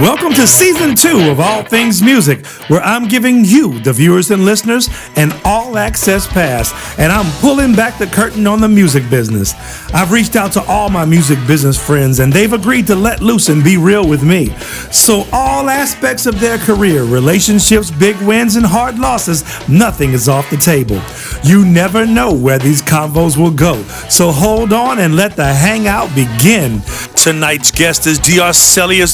Welcome to season 2 of All Things Music, where I'm giving you, the viewers and listeners, an all access pass, and I'm pulling back the curtain on the music business. I've reached out to all my music business friends, and they've agreed to let loose and be real with me. So, all aspects of their career, relationships, big wins, and hard losses, nothing is off the table. You never know where these convos will go, so hold on and let the hangout begin. Tonight's guest is H.E.R.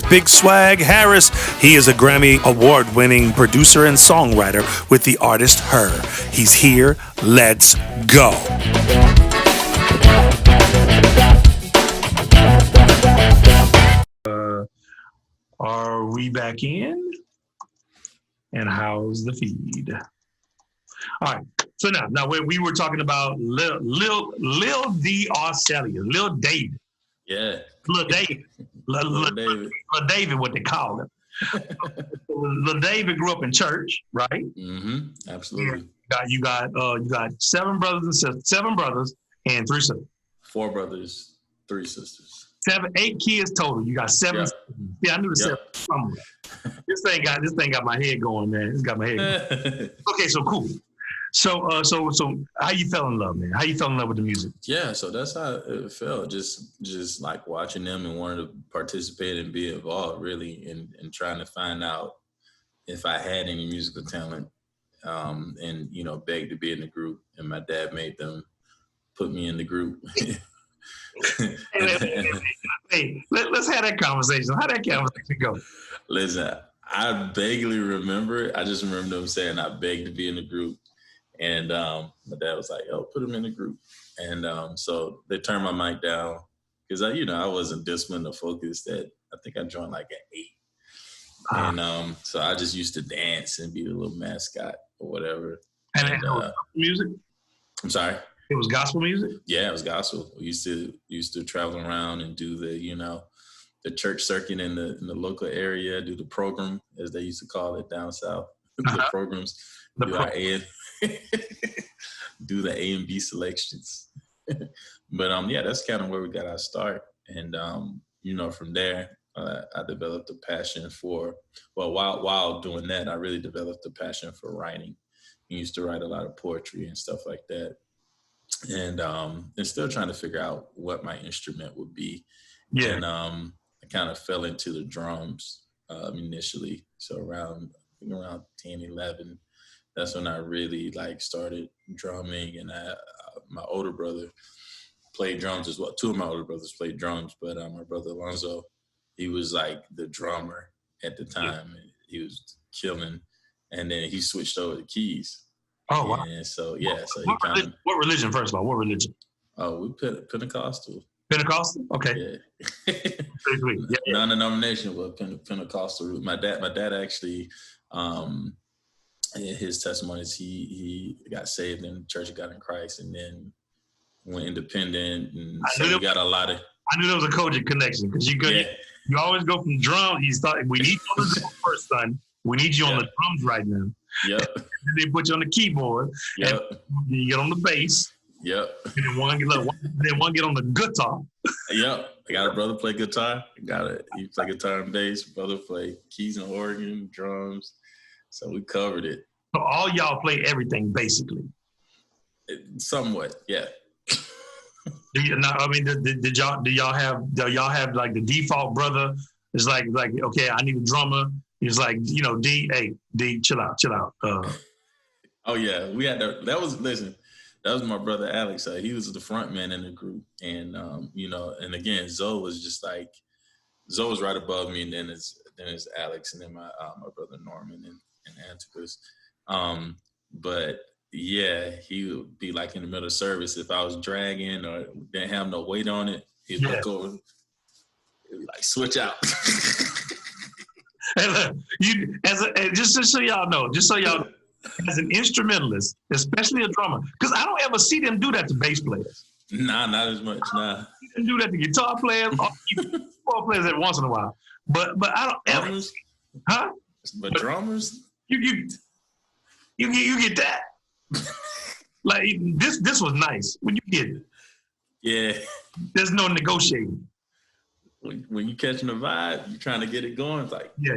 Big Swagg Harris. He is a Grammy award-winning producer and songwriter with the artist H.E.R. He's here. Let's go. Are we back in? And how's the feed? All right. So now we were talking about Lil D.R. Lil David. Yeah. Lil David. Lil David, what they call him. Lil David grew up in church, right? Mm-hmm. Absolutely. You got seven brothers and 3 sisters. 4 brothers, 3 sisters. 8 kids total. You got 7. Yep. Yeah, I knew the 7 somewhere. This thing got my head going, man. It's got my head. Okay, so cool. So how you fell in love, man? How you fell in love with the music? Yeah, so that's how it felt. Just like watching them and wanting to participate and be involved, really, and trying to find out if I had any musical talent, and begged to be in the group. And my dad made them put me in the group. Hey, let's have that conversation. How'd that conversation go? Listen, I vaguely remember. I just remember them saying I begged to be in the group. And my dad was like, "Oh, put him in the group." And so they turned my mic down because I wasn't disciplined or focused. That I think I joined like at 8, and so I just used to dance and be the little mascot or whatever. And music? I'm sorry. It was gospel music? Yeah, it was gospel. We used to travel around and do the church circuit in the local area, do the program as they used to call it down south. The programs. Do the A and B selections. But that's kind of where we got our start. And from there I developed a passion for, while doing that, I really developed a passion for writing. I used to write a lot of poetry and stuff like that. And still trying to figure out what my instrument would be. Yeah. And I kind of fell into the drums initially. So around 10, 11, that's when I really started drumming. And my older brother played drums as well. 2 of my older brothers played drums, but my brother Alonzo, he was like the drummer at the time. And he was killing. And then he switched over to keys. Oh, wow. And so, he what religion, first of all? What religion? Oh, we Pentecostal. Pentecostal? Okay. Yeah. Non-denominational, but Pentecostal. My dad actually, his testimony is he got saved in the Church of God in Christ, and then went independent, and so we got a lot of. I knew there was a Kojic connection because you always go from drum. He thought we need you on the drum first, son. We need you on the drums right now. Yep. And they put you on the keyboard. Yep. And you get on the bass. Yep. And then one get on the guitar. Yep. I got a brother play guitar. He play guitar and bass. Brother play keys and organ, drums. So we covered it. So all y'all play everything basically. Somewhat, yeah. Do y'all have like the default brother? It's like okay, I need a drummer. He's like, D, chill out. Oh yeah, we had that was my brother Alex. He was the front man in the group, and and again, Zoe was right above me, and then it's Alex, and then my brother Norman and Antipas. But yeah, he would be like in the middle of service if I was dragging or didn't have no weight on it. He'd look over, he'd be like, switch out. Hey, look, just so y'all know, as an instrumentalist, especially a drummer, because I don't ever see them do that to bass players. Nah, not as much. Nah, see them do that to guitar players or keyboard players every once in a while. But I don't ever. Huh? But drummers, you get that. Like this was nice when you get it. Yeah. There's no negotiating. when you catching a vibe, you're trying to get it going. It's like yeah.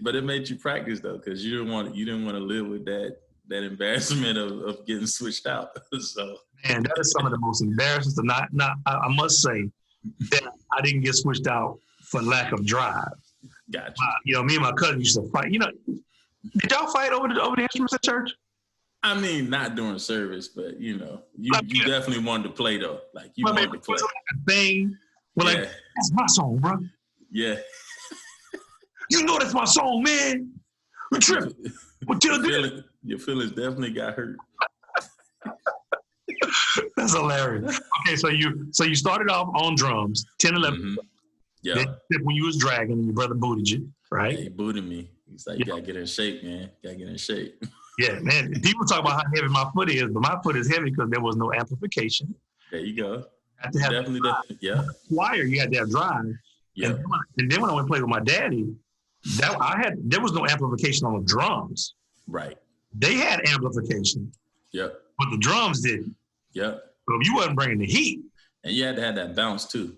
but it made you practice though, because you didn't want to live with that embarrassment of getting switched out. So man, that is some of the most embarrassing stuff. I must say that I didn't get switched out for lack of drive. Gotcha. Me and my cousin used to fight. Did y'all fight over the instruments at church? I mean, not during service, but you definitely wanted to play though. Like you wanted to play. Like a thing. Well, like that's my song, bro. Yeah. You know that's my song, man. We're tripping. Your feelings definitely got hurt. That's hilarious. Okay, so you started off on drums, 10, 11. Mm-hmm. Yeah. Then when you was dragging and your brother booted you, right? Yeah, he booted me. He's like, you gotta get in shape, man. Gotta get in shape. Yeah, man. People talk about how heavy my foot is, but my foot is heavy because there was no amplification. There you go. Definitely. Yeah. Choir, you had to have drive. Yeah. And then when I went to play with my daddy, there was no amplification on the drums. Right. They had amplification. Yep. But the drums didn't. Yep. So if you wasn't bringing the heat. And you had to have that bounce too.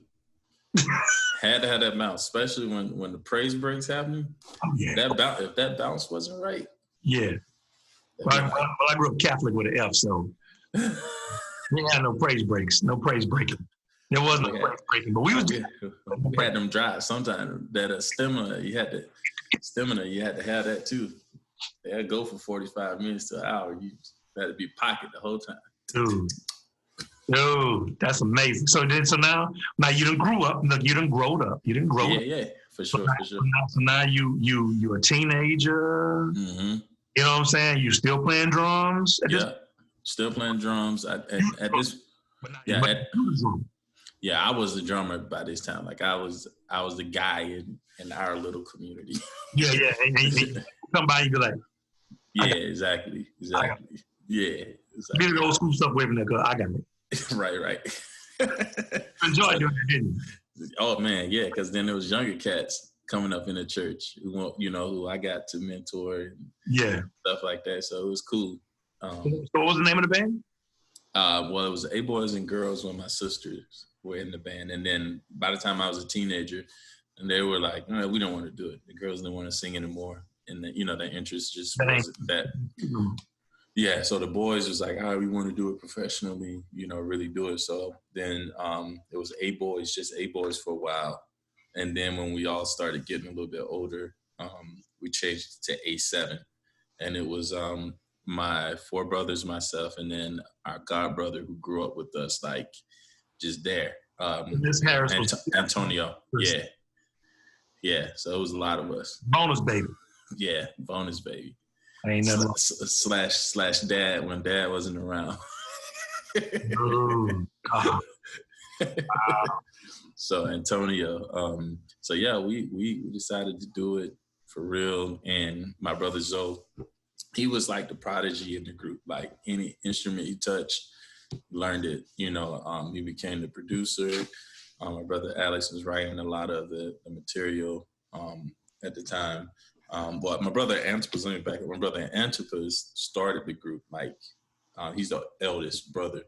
Had to have that bounce, especially when the praise breaks happening. Oh, yeah. If that bounce wasn't right. Yeah. Well, I grew up Catholic with an F, so we had no praise breaks, no praise breaking. There was no praise breaking, but we had them drives. Sometimes that stamina, you had to have that too. They had to go for 45 minutes to an hour. You had to be pocket the whole time. Dude, that's amazing. So now you done grew up. Look, you done growed up. You didn't grow up. Yeah, for sure, for sure. So now you're a teenager. Mm-hmm. You know what I'm saying? You still playing drums? Still playing drums. I was the drummer by this time. Like I was the guy in our little community. Yeah. And come by, you be like, yeah, exactly. Yeah, exactly. Get the old school stuff with me, because I got it. Right. Enjoy doing it, didn't you? Oh man, yeah, because then there was younger cats coming up in the church who I got to mentor and stuff like that. So it was cool. So what was the name of the band? Well, it was A-Boys and Girls when my sisters were in the band. And then by the time I was a teenager, and they were like, no, we don't want to do it. The girls didn't want to sing anymore. And their interest just wasn't that. Yeah, so the boys was like, all right, we want to do it professionally, really do it. So then it was just A-Boys for a while. And then when we all started getting a little bit older, we changed to A7. And it was my 4 brothers, myself, and then our god brother who grew up with us, like just there. Miss Harris Antonio. Yeah. So it was a lot of us. Bonus baby. Yeah, bonus baby. Ain't nothing. Slash dad when dad wasn't around. Ooh, wow. So Antonio. So yeah, we decided to do it for real. And my brother Zoe, he was like the prodigy in the group. Like any instrument he touched, learned it. He became the producer. My brother Alex was writing a lot of the material at the time. But my brother Antipas, let me back up. My brother Antipas started the group. Like he's the eldest brother.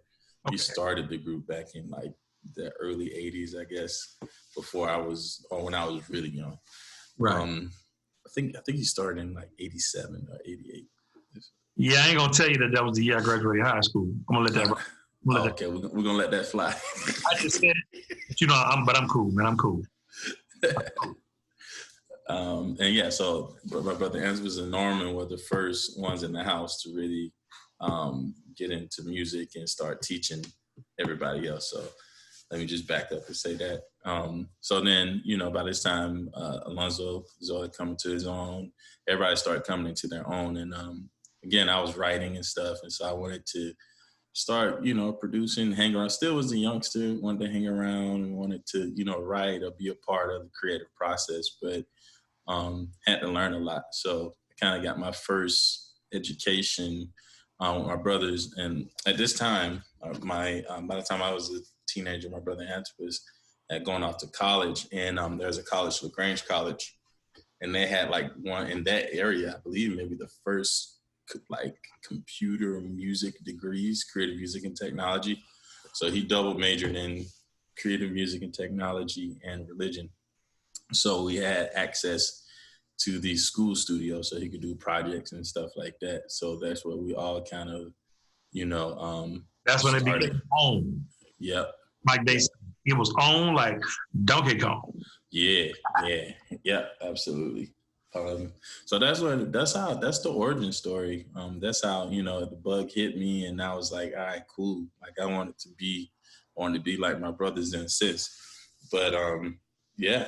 Okay. He started the group back in like the early 80s, I guess, when I was really young. Right. I think he started in like 87 or 88. Yeah, I ain't gonna tell you that was the year I graduated high school. I'm gonna let that. Okay, we're gonna let that fly. I just said, but I'm cool, man. I'm cool. And yeah, so my brother Antipas and Norman were the first ones in the house to really get into music and start teaching everybody else. So let me just back up and say that. So then, by this time, Alonzo was all coming to his own. Everybody started coming into their own. And again, I was writing and stuff. And so I wanted to start, producing, hang around. Still was a youngster, wanted to hang around and wanted to, write or be a part of the creative process, but had to learn a lot. So I kind of got my first education with my brothers. And at this time, by the time I was a teenager, my brother Antipas had gone off to college, and there's a college, LaGrange College, and they had like one in that area, I believe maybe the first like computer music degrees, creative music and technology. So he double majored in creative music and technology and religion. So we had access to these school studios so he could do projects and stuff like that. So that's where we all kind of, That's when it started. became on. Yep. Like they said, it was on like Donkey Kong. Yeah, absolutely. So that's the origin story. That's how, the bug hit me, and I was like, all right, cool. Like I wanted to be like my brothers and sis. But yeah,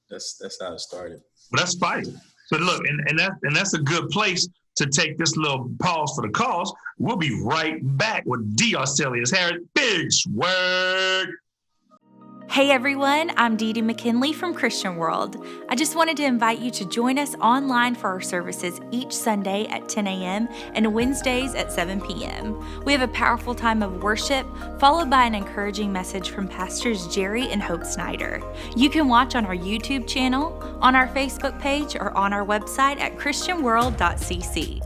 that's how it started. But that's fire. So look, and that's a good place to take this little pause for the cause. We'll be right back with H.E.R. Harris, Big Swagg. Hey everyone, I'm Dee Dee McKinley from Christian World. I just wanted to invite you to join us online for our services each Sunday at 10 a.m. and Wednesdays at 7 p.m. We have a powerful time of worship, followed by an encouraging message from Pastors Jerry and Hope Snyder. You can watch on our YouTube channel, on our Facebook page, or on our website at christianworld.cc.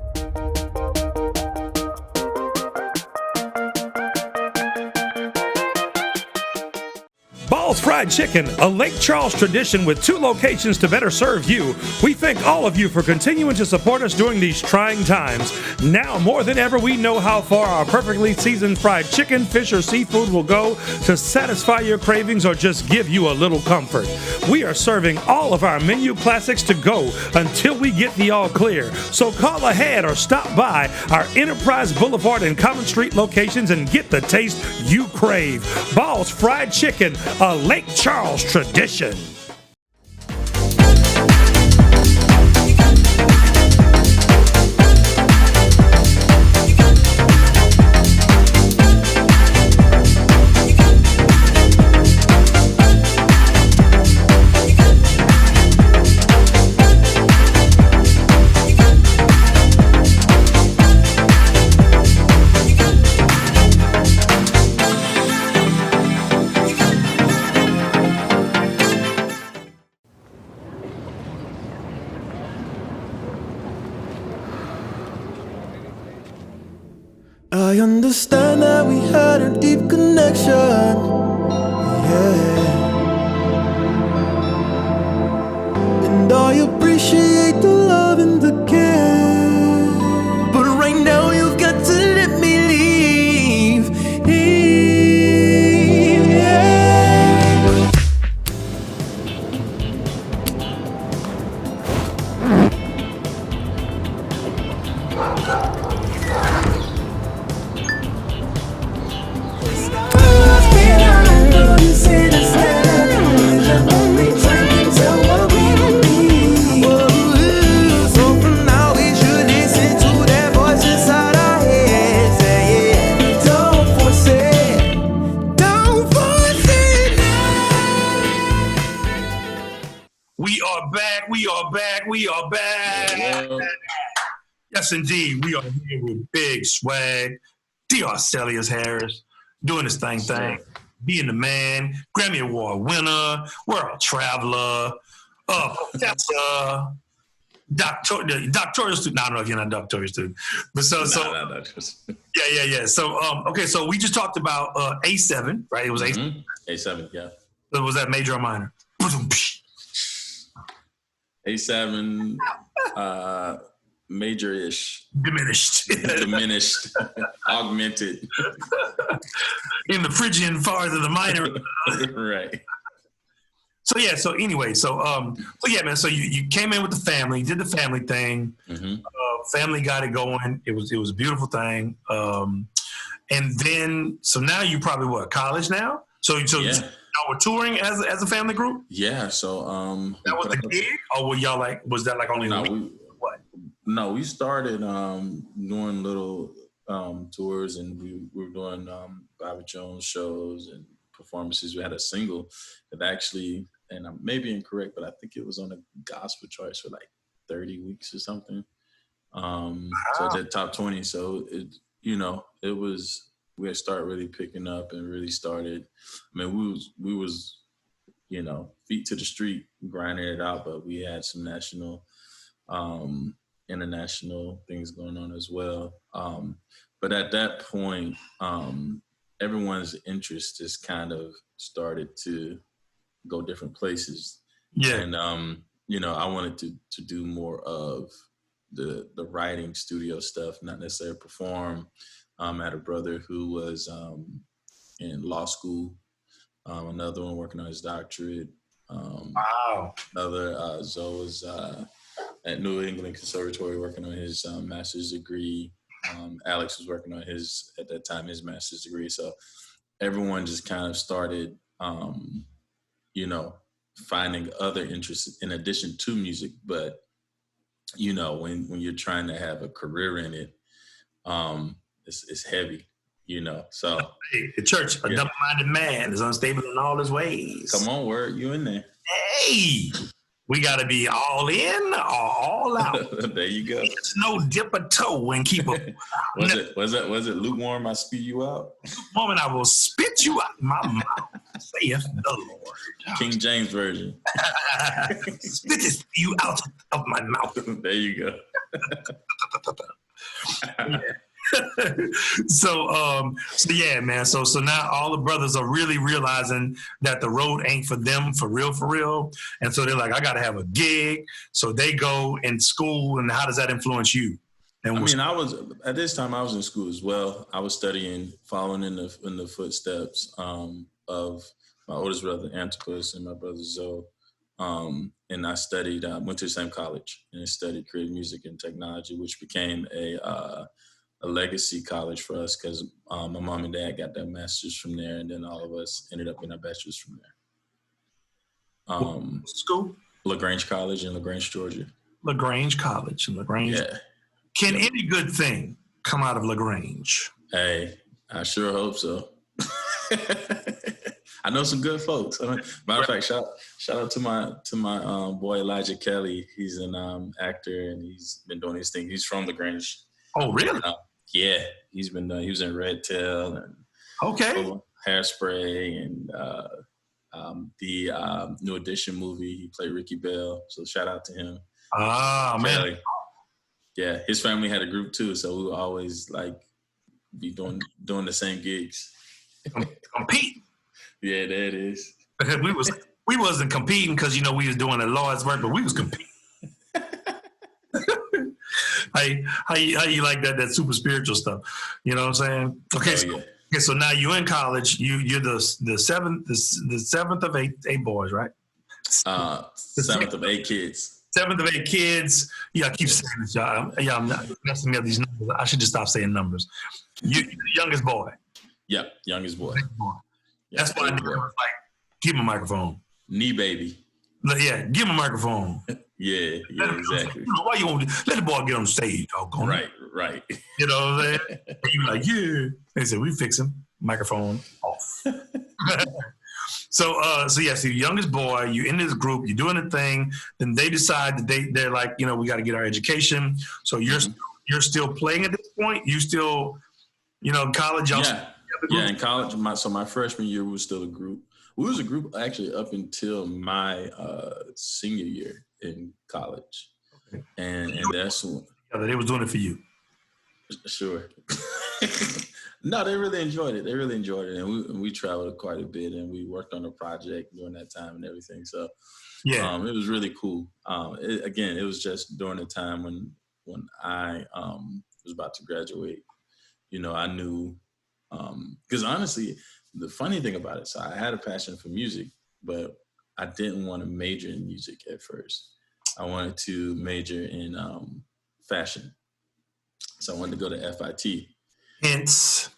Ball's Fried Chicken, a Lake Charles tradition with 2 locations to better serve you. We thank all of you for continuing to support us during these trying times. Now, more than ever, we know how far our perfectly seasoned fried chicken, fish, or seafood will go to satisfy your cravings or just give you a little comfort. We are serving all of our menu classics to go until we get the all clear. So call ahead or stop by our Enterprise Boulevard and Common Street locations and get the taste you crave. Ball's Fried Chicken, a Lake Charles tradition. I understand that we had a deep connection, yeah. And I appreciate the love and the care, but right now you've got to let me leave, yeah. We are back. Yeah. Yes, indeed. We are here with Big Swagg, H.E.R. Harris, doing his thing, being the man, Grammy Award winner, world traveler, professor, doctoral student. No, I don't know if you're not a doctoral student, but No. Yeah. So, okay, so we just talked about A7, right? It was A7. A7, yeah. So was that major or minor? A7, major-ish. Diminished. Diminished. Augmented. In the Phrygian farther the minor. Right. So yeah, so anyway, man, so you came in with the family, did the family thing, family got it going. It was a beautiful thing. And then, so now you probably college now? So yeah. Y'all were touring as a family group? Yeah, so that was the gig, or were y'all was that like only a week? What? No, we started doing little tours, and we were doing Bobby Jones shows and performances. We had a single that actually, and I may be incorrect, but I think it was on the gospel charts for like 30 weeks or something. So it did top 20. So it was. We had started really picking up and really started. I mean, we was, feet to the street, grinding it out, but we had some national, international things going on as well. But at that point, everyone's interest just kind of started to go different places. Yeah. And I wanted to do more of the writing studio stuff, not necessarily perform. I had a brother who was in law school, another one working on his doctorate. Wow. Another Zoe was at New England Conservatory working on his master's degree. Alex was working on his master's degree. So everyone just kind of started, finding other interests in addition to music. But, when you're trying to have a career in it, it's heavy, so. Hey, the church, a double-minded man is unstable in all his ways. Come on, word, you in there. Hey, we got to be all in or all out. There you go. It's no dip a toe and keep a. Was it lukewarm? I spew you out. Woman, I will spit you out my mouth, saith the Lord. King James version. Spit this you out of my mouth. There you go. So yeah, man. So now all the brothers are really realizing that the road ain't for them for real. And so they're like, I got to have a gig. So they go in school. And how does that influence you? And I was at this time I was in school as well. I was studying, following in the footsteps of my oldest brother Antipas and my brother Zoe. And I studied, went to the same college and studied creative music and technology, which became a legacy college for us because my mom and dad got their masters from there, and then all of us ended up in our bachelors from there. School? LaGrange College in LaGrange, Georgia. LaGrange College in LaGrange. Yeah. Can any good thing come out of LaGrange? Hey, I sure hope so. I know some good folks. Matter of fact, shout out to my boy Elijah Kelly. He's an actor and he's been doing his thing. He's from LaGrange. Oh, really? Yeah, he was in Red Tail and Hairspray and the New Edition movie. He played Ricky Bell, so shout out to him. Ah, man. Yeah, his family had a group too, so we would always be doing the same gigs. Compete. Yeah, there it is. we wasn't competing because we was doing the Lord's work, but we was competing. How you like that super spiritual stuff? You know what I'm saying? Okay, okay. So now you're in college. You're the seventh of eight boys, right? Seventh of eight kids. Seventh of eight kids. Yeah, I keep saying this, y'all. Yeah, I'm not messing up these numbers. I should just stop saying numbers. You're the youngest boy. Yep, youngest boy. That's why I was like, give him a microphone. Knee baby. Yeah, give him a microphone. Yeah, exactly. Why you won't let the boy get on stage, doggone it. Right. You know what I'm saying? And you like, yeah. They said, we fix him. Microphone off. So you're the youngest boy, you're in this group, you're doing a thing, then they decide that they're like, we got to get our education. So you're still playing at this point? You still, college? Yeah, in college, my freshman year was still a group. We was a group actually up until my senior year in college. Okay. And that's when... They was doing it for you. Sure. No, they really enjoyed it. And we traveled quite a bit and we worked on a project during that time and everything. So yeah, it was really cool. It was just during the time when I was about to graduate. I knew, because honestly, the funny thing about it, so I had a passion for music, but I didn't want to major in music at first. I wanted to major in fashion. So I wanted to go to FIT. Hence.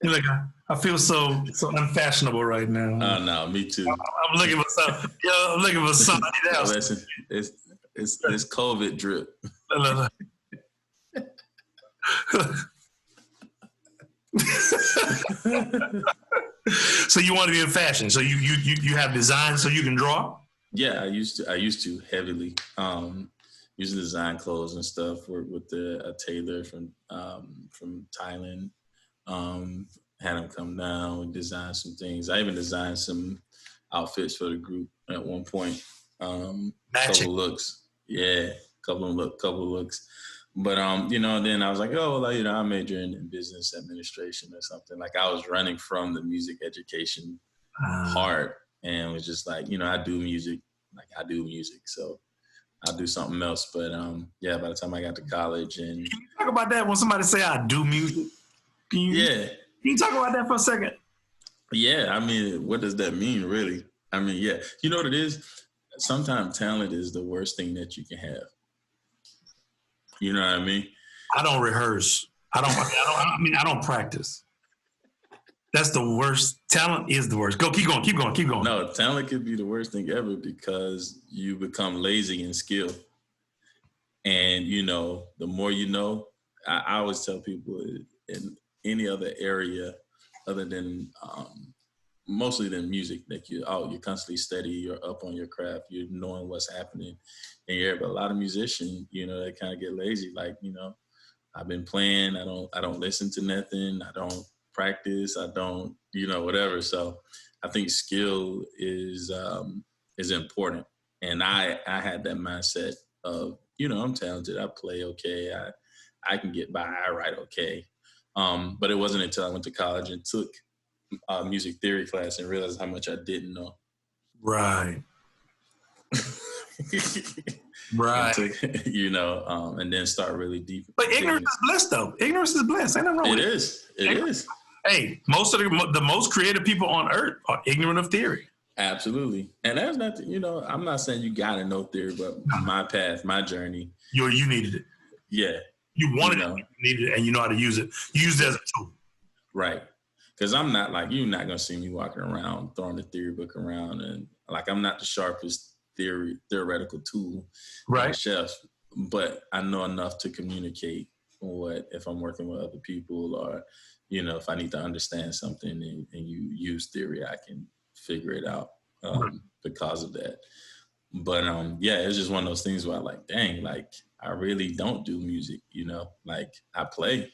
You're like, I feel so unfashionable right now. Oh, no, me too. I'm looking for something. I'm looking for something else. Listen, it's COVID drip. So you want to be in fashion. So you have design so you can draw? Yeah, I used to heavily. Used to design clothes and stuff. Worked with a tailor from Thailand. Had him come down. We designed some things. I even designed some outfits for the group at one point. Couple looks. Yeah, couple of looks. But then I was like, oh, well, I major in business administration or something. Like I was running from the music education part, and was just like, I do music, so I'll do something else. But by the time I got to college, and can you talk about that when somebody say I do music? Can you talk about that for a second? Yeah, I mean, what does that mean, really? I mean, yeah, you know what it is? Sometimes talent is the worst thing that you can have. You know what I mean? I don't rehearse. I don't practice. That's the worst. Talent is the worst. Go, keep going. No, talent could be the worst thing ever because you become lazy in skill. And, the more you know, I always tell people in any other area other than mostly than music, that you're constantly steady, you're up on your craft, you're knowing what's happening in your area. But a lot of musicians, they kind of get lazy. Like, I've been playing, I don't listen to nothing, I don't practice, I don't, whatever. So I think skill is important. And I had that mindset of, I'm talented, I play okay, I can get by, I write okay. But it wasn't until I went to college and took music theory class and realized how much I didn't know. Right. Right. And then start really deep. But ignorance is bliss, though. Ignorance is bliss. Ain't nothing wrong with it. It is. Hey, most of the most creative people on earth are ignorant of theory. Absolutely. And that's not, I'm not saying you got to know theory, but my path, my journey. You needed it. Yeah. You wanted it, you needed it, and you know how to use it. You use it as a tool. Right. Because I'm not like, you're not going to see me walking around throwing the theory book around. And like, I'm not the sharpest theoretical tool. Right. Chef, but I know enough to communicate if I'm working with other people, or, if I need to understand something and you use theory, I can figure it out because of that. But it's just one of those things where I like, dang, like I really don't do music, like I play,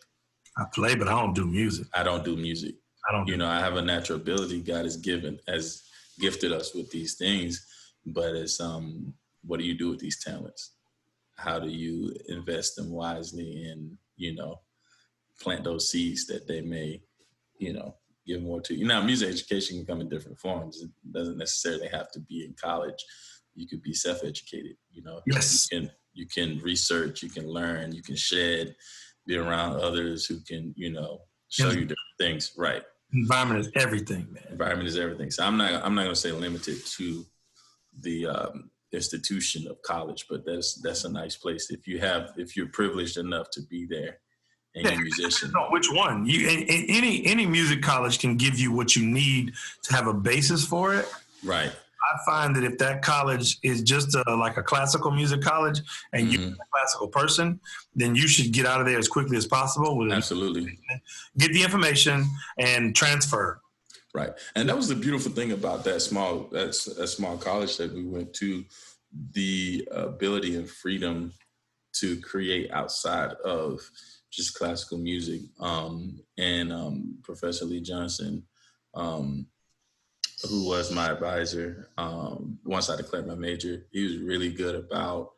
but I don't do music. I don't do music. I have a natural ability God has gifted us with these things, but it's what do you do with these talents? How do you invest them wisely and, plant those seeds that they may, give more to you. Now, music education can come in different forms. It doesn't necessarily have to be in college. You could be self-educated, Yes. You can research, you can learn, you can shed, be around others who can, show you different things. Right. Environment is everything, man. Environment is everything. So I'm not going to say limited to the institution of college, but that's a nice place if you're privileged enough to be there and you're a musician. No, which one? Any music college can give you what you need to have a basis for it. Right. I find that if that college is just like a classical music college and you're a classical person, then you should get out of there as quickly as possible. Absolutely. Get the information and transfer. Right. And that was the beautiful thing about that small college that we went to, the ability and freedom to create outside of just classical music. And Professor Lee Johnson, who was my advisor, once I declared my major, he was really good about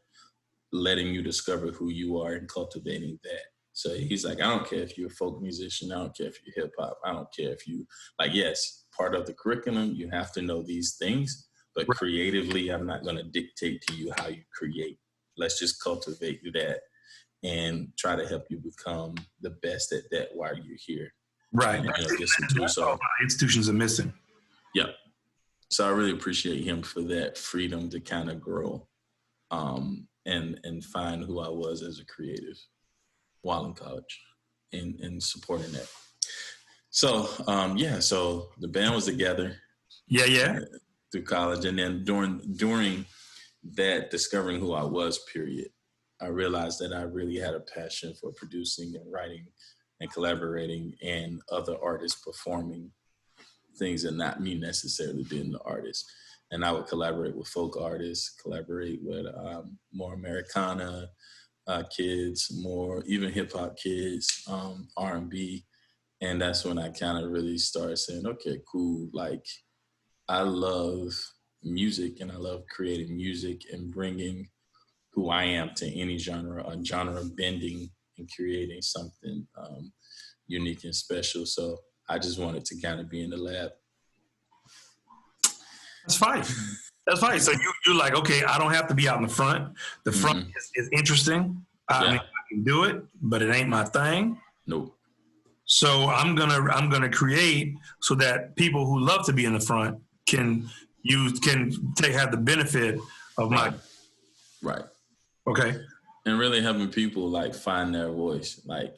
letting you discover who you are and cultivating that. So he's like, I don't care if you're a folk musician, I don't care if you're hip hop, I don't care if you, yes, part of the curriculum, you have to know these things, but creatively, I'm not going to dictate to you how you create. Let's just cultivate that and try to help you become the best at that while you're here. Right. So institutions are missing. Yeah. So I really appreciate him for that freedom to kind of grow and find who I was as a creative while in college and supporting that. So, so the band was together. Yeah. Through college. And then during that discovering who I was period, I realized that I really had a passion for producing and writing and collaborating and other artists performing things and not me necessarily being the artist. And I would collaborate with folk artists, collaborate with more Americana kids, more even hip hop kids, R&B. And that's when I kind of really started saying, okay, cool. Like I love music and I love creating music and bringing who I am to any genre, bending and creating something unique and special. So I just wanted to kind of be in the lab. That's fine. That's fine. So you're like, okay, I don't have to be out in the front. The front is interesting. I mean, I can do it, but it ain't my thing. Nope. So I'm gonna create so that people who love to be in the front can have the benefit of my right. Okay. And really helping people like find their voice, like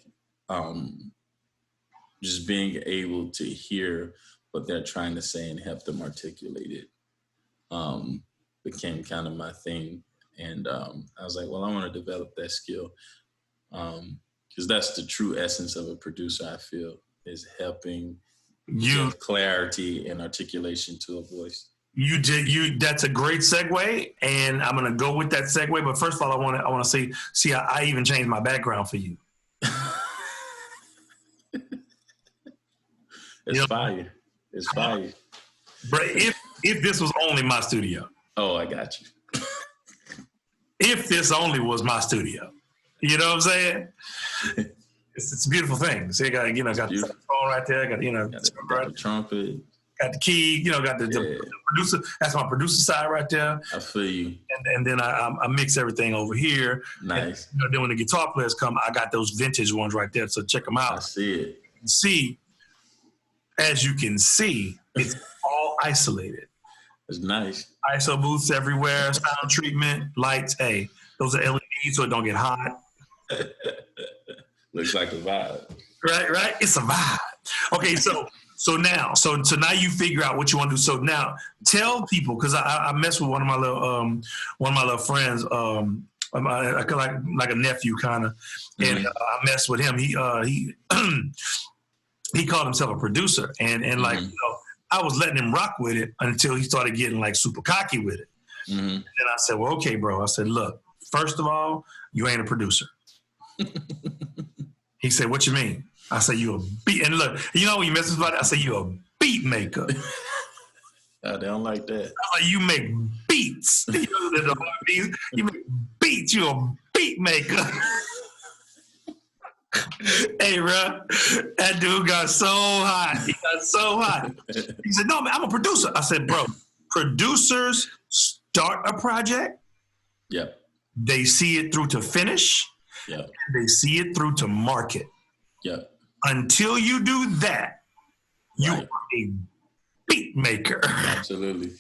just being able to hear what they're trying to say and help them articulate it became kind of my thing. And I was like, well, I want to develop that skill. Because that's the true essence of a producer, I feel, is helping give clarity and articulation to a voice. That's a great segue, and I'm gonna go with that segue. But first of all, I want to see I even changed my background for you. It's fire. It's fire. But if this was only my studio. Oh, I got you. If this only was my studio. You know what I'm saying? It's a beautiful thing. So you got the phone right there. Got the trumpet. Got the key. Got the producer. That's my producer side right there. I feel you. And then I mix everything over here. Nice. And, then when the guitar players come, I got those vintage ones right there. So check them out. I see it. As you can see, it's all isolated. It's nice. ISO booths everywhere. Sound treatment, lights. Hey, those are LEDs so it don't get hot. Looks like a vibe. Right. It's a vibe. Okay, so now you figure out what you want to do. So now tell people, because I mess with one of my little friends, like a nephew kind of, and I mess with him. He he called himself a producer, and like I was letting him rock with it until he started getting like super cocky with it. And I said, well, okay, bro. I said, look, first of all, you ain't a producer. He said, what you mean? I said, you a beat. And look, when you mess about it, I said, you a beat maker. They don't like that. I was like, you make beats. You make beats. You a beat maker. Hey, bro, that dude got so hot. He got so hot. He said, no, man, I'm a producer. I said, bro, producers start a project. Yep. They see it through to finish. Yep. They see it through to market. Yep. Until you do that, you are a beat maker. Absolutely.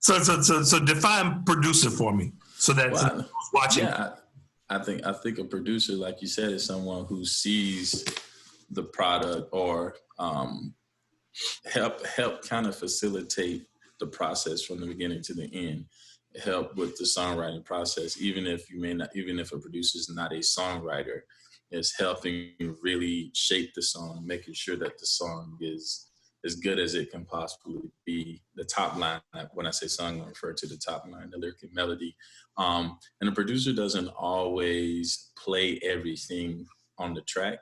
So define producer for me, so that who's watching. Yeah, I think a producer, like you said, is someone who sees the product or help kind of facilitate the process from the beginning to the end. Help with the songwriting process, even if a producer is not a songwriter, is helping really shape the song, making sure that the song is as good as it can possibly be. The top line, when I say song, I refer to the top line, the lyric and melody. And the producer doesn't always play everything on the track,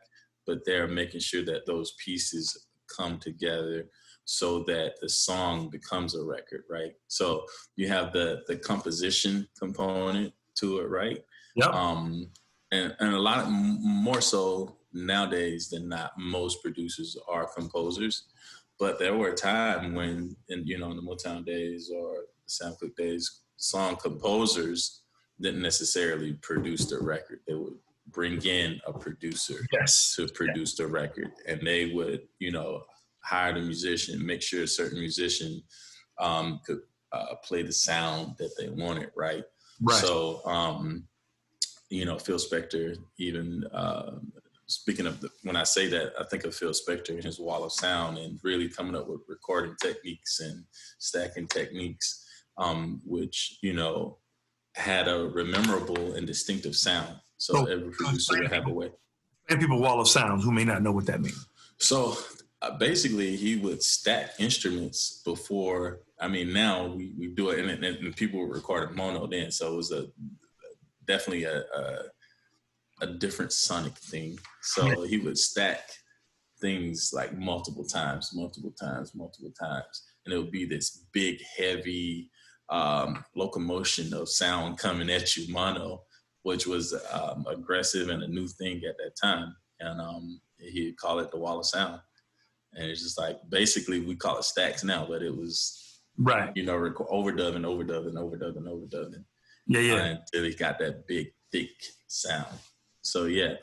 but they're making sure that those pieces come together so that the song becomes a record, right? So you have the composition component to it, right? Yep. And a lot more so nowadays than not, most producers are composers. But there were a time when, in the Motown days or the SoundClick days, song composers didn't necessarily produce the record. They would bring in a producer to produce the record, and they would, hire the musician, make sure a certain musician could play the sound that they wanted, right? So, Phil Spector, even speaking of when I say that, I think of Phil Spector and his wall of sound and really coming up with recording techniques and stacking techniques, which, had a memorable and distinctive sound. So every producer would have a way. And people wall of sound who may not know what that means. So basically, he would stack instruments before. I mean, now we do it, and people were recording mono then, so it was definitely a different sonic thing. So he would stack things like multiple times, and it would be this big, heavy locomotion of sound coming at you, mono, which was aggressive and a new thing at that time. And he'd call it the wall of sound. And it's just like, basically we call it stacks now, but it was, right, overdubbing. Yeah. Until he got that big, thick sound. So, yeah.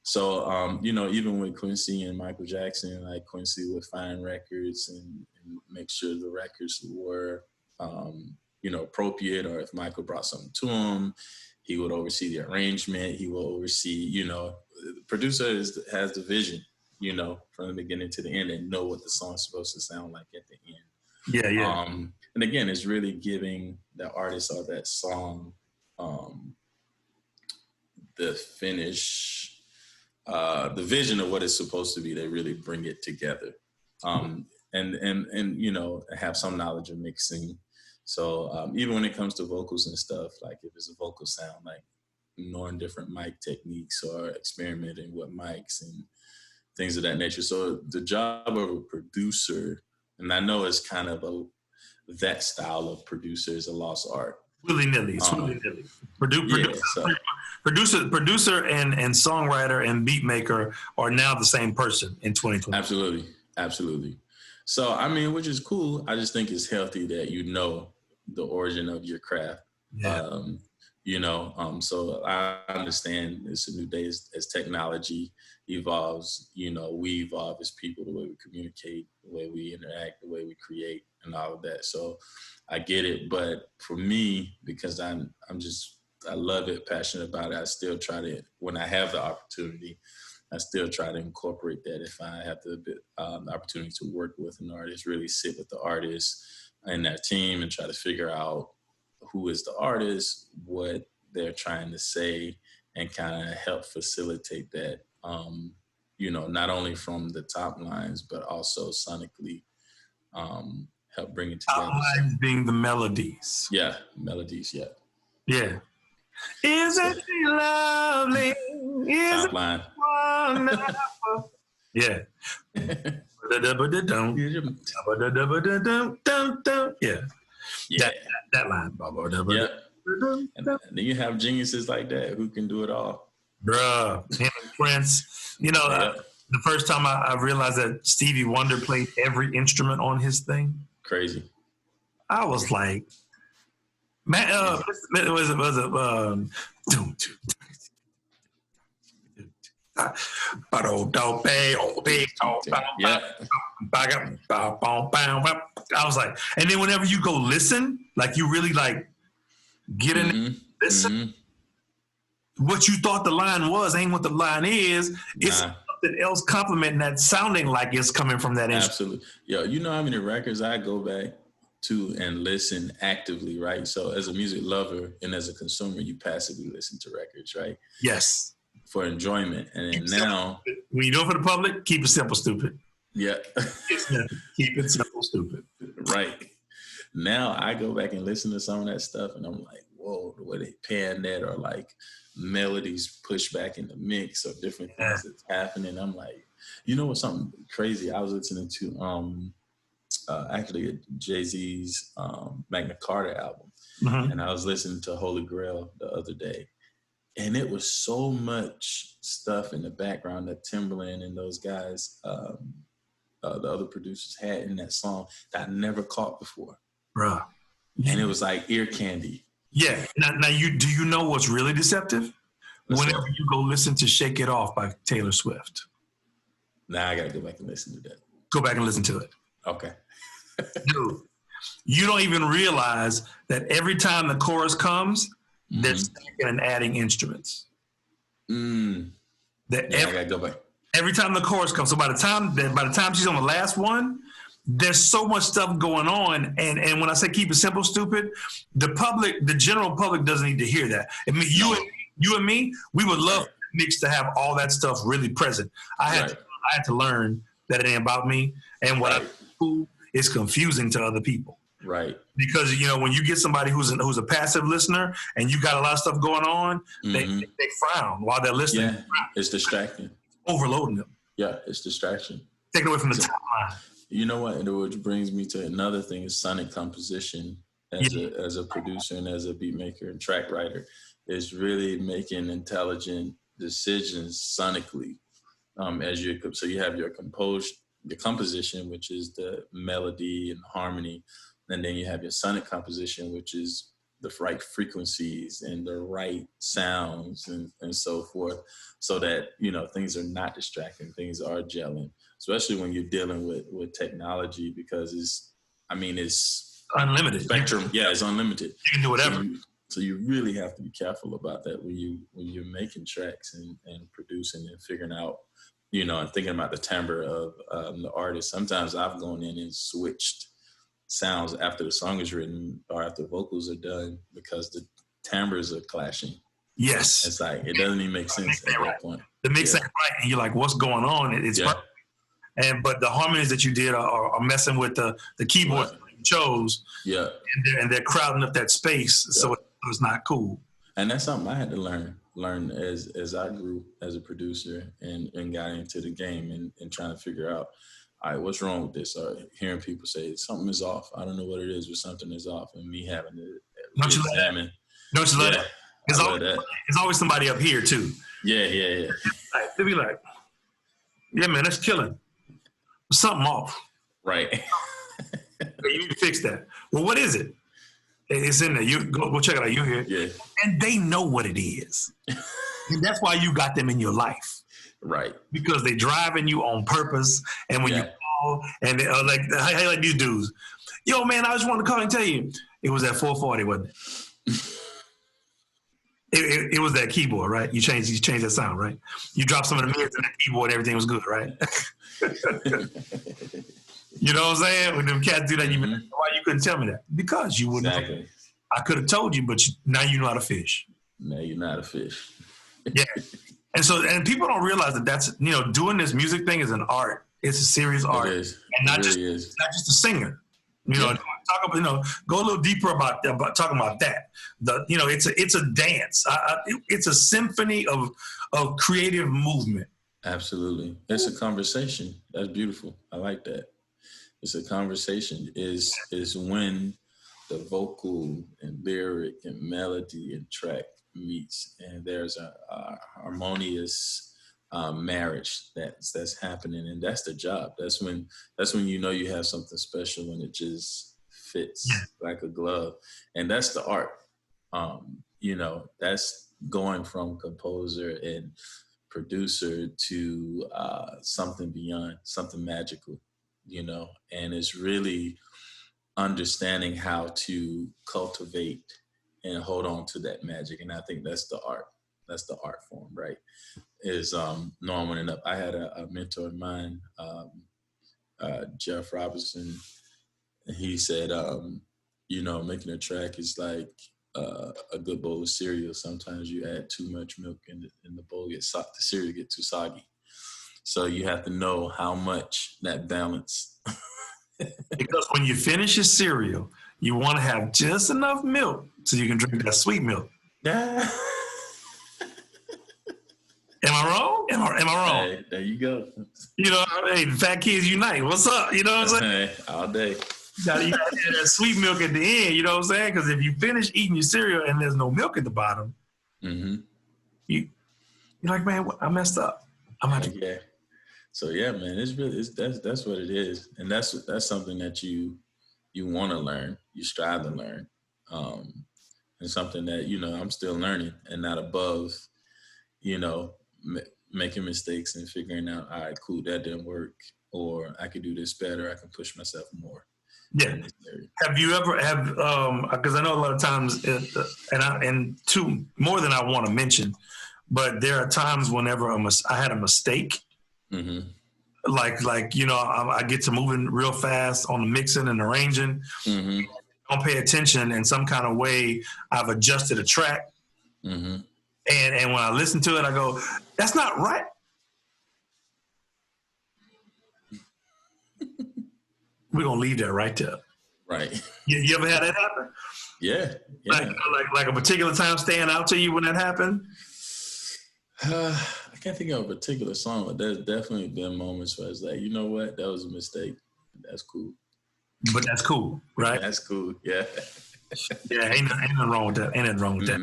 So, even with Quincy and Michael Jackson, like Quincy would find records and make sure the records were, appropriate, or if Michael brought something to him, he would oversee the arrangement. He will oversee, the producer has the vision, from the beginning to the end, and know what the song's supposed to sound like at the end. Yeah. And again, it's really giving the artist or that song the finish, the vision of what it's supposed to be. They really bring it together, and have some knowledge of mixing. So even when it comes to vocals and stuff, like if it's a vocal sound, like knowing different mic techniques or experimenting with mics and things of that nature. So the job of a producer, and I know it's kind of that style of producer is a lost art. Willy-nilly. Producer and songwriter and beat maker are now the same person in 2020. Absolutely. So, which is cool. I just think it's healthy that the origin of your craft. Yeah. So I understand it's a new day as technology evolves. We evolve as people, the way we communicate, the way we interact, the way we create, and all of that. So I get it. But for me, because I love it, passionate about it, I still try to, when I have the opportunity, I still try to incorporate that. If I have the opportunity to work with an artist, really sit with the artist and their team and try to figure out who is the artist, what they're trying to say, and kind of help facilitate that, not only from the top lines, but also sonically help bring it together. Top lines being the melodies. Yeah, melodies, yeah. Yeah. Isn't she lovely? Isn't top line. Wonderful? Yeah. Yeah. Yeah. That line. Yeah. And then you have geniuses like that who can do it all. Bruh, him and Prince. The first time I realized that Stevie Wonder played every instrument on his thing. Crazy. I was like, man, was it Yeah. I was like, and then whenever you go listen, like you really like get in and listen, what you thought the line was ain't what the line is. It's something else complimenting that, sounding like it's coming from that instrument. Absolutely. Yo, you know how many records I go back to and listen actively, right? So as a music lover and as a consumer, you passively listen to records, right? Yes. For enjoyment. And now, when you do it for the public, keep it simple, stupid. Yeah. Keep it simple, stupid. Right. Now I go back and listen to some of that stuff and I'm like, whoa, the way they pan that, or like melodies push back in the mix or different things that's happening. I'm like, you know what's something crazy? I was listening to actually Jay-Z's Magna Carta album. And I was listening to Holy Grail the other day. And it was so much stuff in the background that Timbaland and those guys, the other producers, had in that song that I never caught before. Bruh. And it was like ear candy. Yeah. Now do you know what's really deceptive? Whenever you go listen to Shake It Off by Taylor Swift. Now I got to go back and listen to that. Go back and listen to it. Okay. Dude, you don't even realize that every time the chorus comes, they're singing and adding instruments. I gotta go back. Every time the chorus comes, so by the time she's on the last one, there's so much stuff going on. And when I say keep it simple, stupid, the general public doesn't need to hear that. I mean, you and me, we would love mix to have all that stuff really present. I had to learn that it ain't about me, and what I do is confusing to other people. Right. Because, when you get somebody who's a passive listener and you got a lot of stuff going on, they frown while they're listening. Yeah, it's distracting. Overloading them. Yeah, it's distraction. Taking away from the top line. You know what? Which brings me to another thing is sonic composition. as a producer and as a beat maker and track writer, is really making intelligent decisions sonically. So you have your composition, which is the melody and harmony, and then you have your sonic composition, which is the right frequencies and the right sounds and so forth, so that, you know, things are not distracting, things are gelling, especially when you're dealing with technology, because it's unlimited spectrum. Yeah, it's unlimited. You can do whatever. So you really have to be careful about that when you're making tracks and producing and figuring out, you know, and thinking about the timbre of the artist. Sometimes I've gone in and switched sounds after the song is written or after vocals are done because the timbres are clashing. Yes. It's like, it doesn't even make sense at that point. The mix ain't right, and you're like, what's going on? It's perfect. But the harmonies that you did are messing with the keyboards that you chose. Yeah. And they're crowding up that space, so it's not cool. And that's something I had to learn as I grew as a producer and got into the game and trying to figure out, all right, what's wrong with this? Or hearing people say something is off. I don't know what it is, but something is off, and me having to examine. Don't you let it? There's always somebody up here too. Yeah. They'll be like, yeah, man, that's killing. Something off. Right. You need to fix that. Well, what is it? It's in there. You go check it out. You hear it. Yeah. And they know what it is. And that's why you got them in your life. Right. Because they driving you on purpose. And when you call, and they like these dudes, yo, man, I just wanted to call and tell you, it was at 440, wasn't it? It was that keyboard, right? You changed that sound, right? You dropped some of the mids in that keyboard, everything was good, right? You know what I'm saying? When them cats do that, why you couldn't tell me that? Because you wouldn't. Exactly. I could have told you, but now you know how to fish. Now you know how to fish. Yeah. And people don't realize that's, you know, doing this music thing is an art. It's a serious art. It is. And not just a singer. You know, go a little deeper about talking about that. It's a dance. It's a symphony of creative movement. Absolutely. It's a conversation. That's beautiful. I like that. It's a conversation. Is when the vocal and lyric and melody and track meets, and there's a harmonious marriage that's happening, and that's the job. That's when you know you have something special, when it just fits like a glove, and that's the art. You know, that's going from composer and producer to something beyond, something magical. You know, and it's really understanding how to cultivate and hold on to that magic. And I think that's the art. That's the art form, right? Is normal enough. I had a mentor of mine, Jeff Robinson. He said, you know, making a track is like a good bowl of cereal. Sometimes you add too much milk in the bowl, the cereal get too soggy. So you have to know how much that balance. Because when you finish your cereal, you want to have just enough milk so you can drink that sweet milk. Am I wrong? Am I wrong? Hey, there you go. You know, hey, fat kids unite. What's up? You know what I'm saying? Hey, all day. You gotta have that sweet milk at the end. You know what I'm saying? Because if you finish eating your cereal and there's no milk at the bottom, you're like, man, I messed up. Yeah. So yeah, man, that's what it is, and that's something that you want to learn, you strive to learn, and something that, you know, I'm still learning and not above, you know, making mistakes and figuring out, all right, cool, that didn't work, or I could do this better, I can push myself more. Yeah. Have you ever because I know a lot of times, and two more than I want to mention, but there are times whenever I had a mistake. Mm-hmm. Like you know, I get to moving real fast on the mixing and arranging. Mm-hmm. Don't pay attention in some kind of way. I've adjusted a track, and when I listen to it, I go, "That's not right." We're gonna leave that right there. Right. You ever had that happen? Yeah. Like a particular time stand out to you when that happened? I can't think of a particular song, but there's definitely been moments where it's like, you know what, that was a mistake. That's cool. But that's cool, right? That's cool, yeah. Yeah, ain't nothing wrong with that. Ain't nothing wrong with that.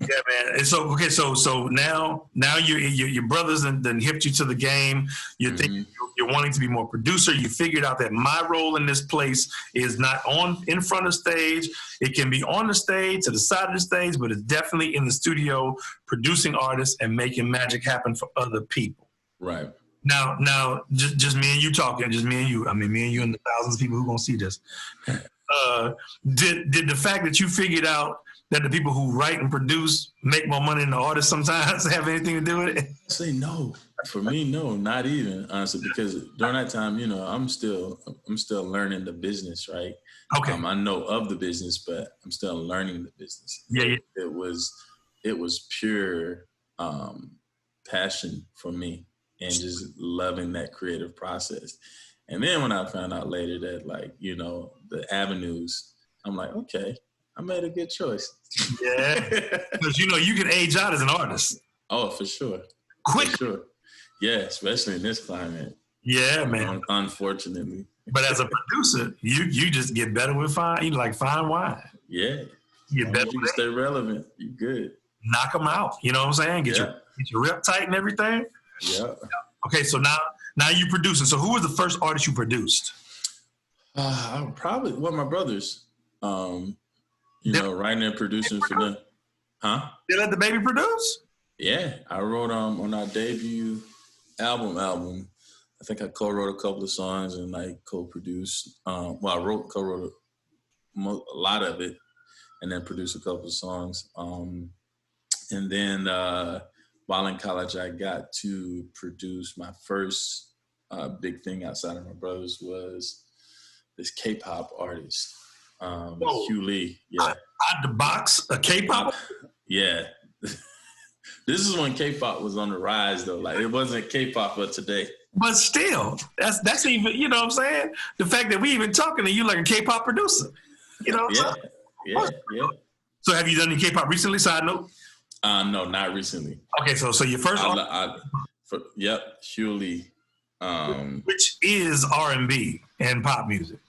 Yeah, man. And so okay, so now your brothers done hipped you to the game. You think you're wanting to be more producer. You figured out that my role in this place is not in front of stage. It can be on the stage, to the side of the stage, but it's definitely in the studio producing artists and making magic happen for other people. Right. Now, just me and you talking. Just me and you. I mean, me and you and the thousands of people who gonna see this. Did the fact that you figured out that the people who write and produce make more money than the artists sometimes have anything to do with it? Say no. For me, no, not even, honestly, because during that time, I'm still learning the business, right? Okay. I know of the business, but I'm still learning the business. Yeah. It was pure passion for me and just loving that creative process. And then when I found out later that, like, the avenues, I'm like, okay, I made a good choice. Yeah. Because, you can age out as an artist. Oh, for sure. Quick. For sure. Yeah, especially in this climate. Yeah, man. Unfortunately. But as a producer, you just get better with fine wine. Yeah. You get better. You can stay relevant. You good. Knock them out. You know what I'm saying? Get your rep tight and everything. Yeah. Okay, so now you producing. So who was the first artist you produced? Probably my brothers. Writing and producing for them. Huh? They let the baby produce? Yeah, I wrote on our debut album. I think I co-wrote a couple of songs and like co-produced. I co-wrote a lot of it, and then produced a couple of songs. And then while in college, I got to produce my first big thing outside of my brothers was this K-pop artist, Hugh Lee. Yeah, out the box, a K-pop. Yeah. This is when K-pop was on the rise, though. Like, it wasn't K-pop of today. But still, that's even, you know what I'm saying? The fact that we even talking to you like a K-pop producer. You know what I'm saying? Yeah. So have you done any K-pop recently, side note? No, not recently. Okay, so your first Hugh Lee. Which is R&B and pop music.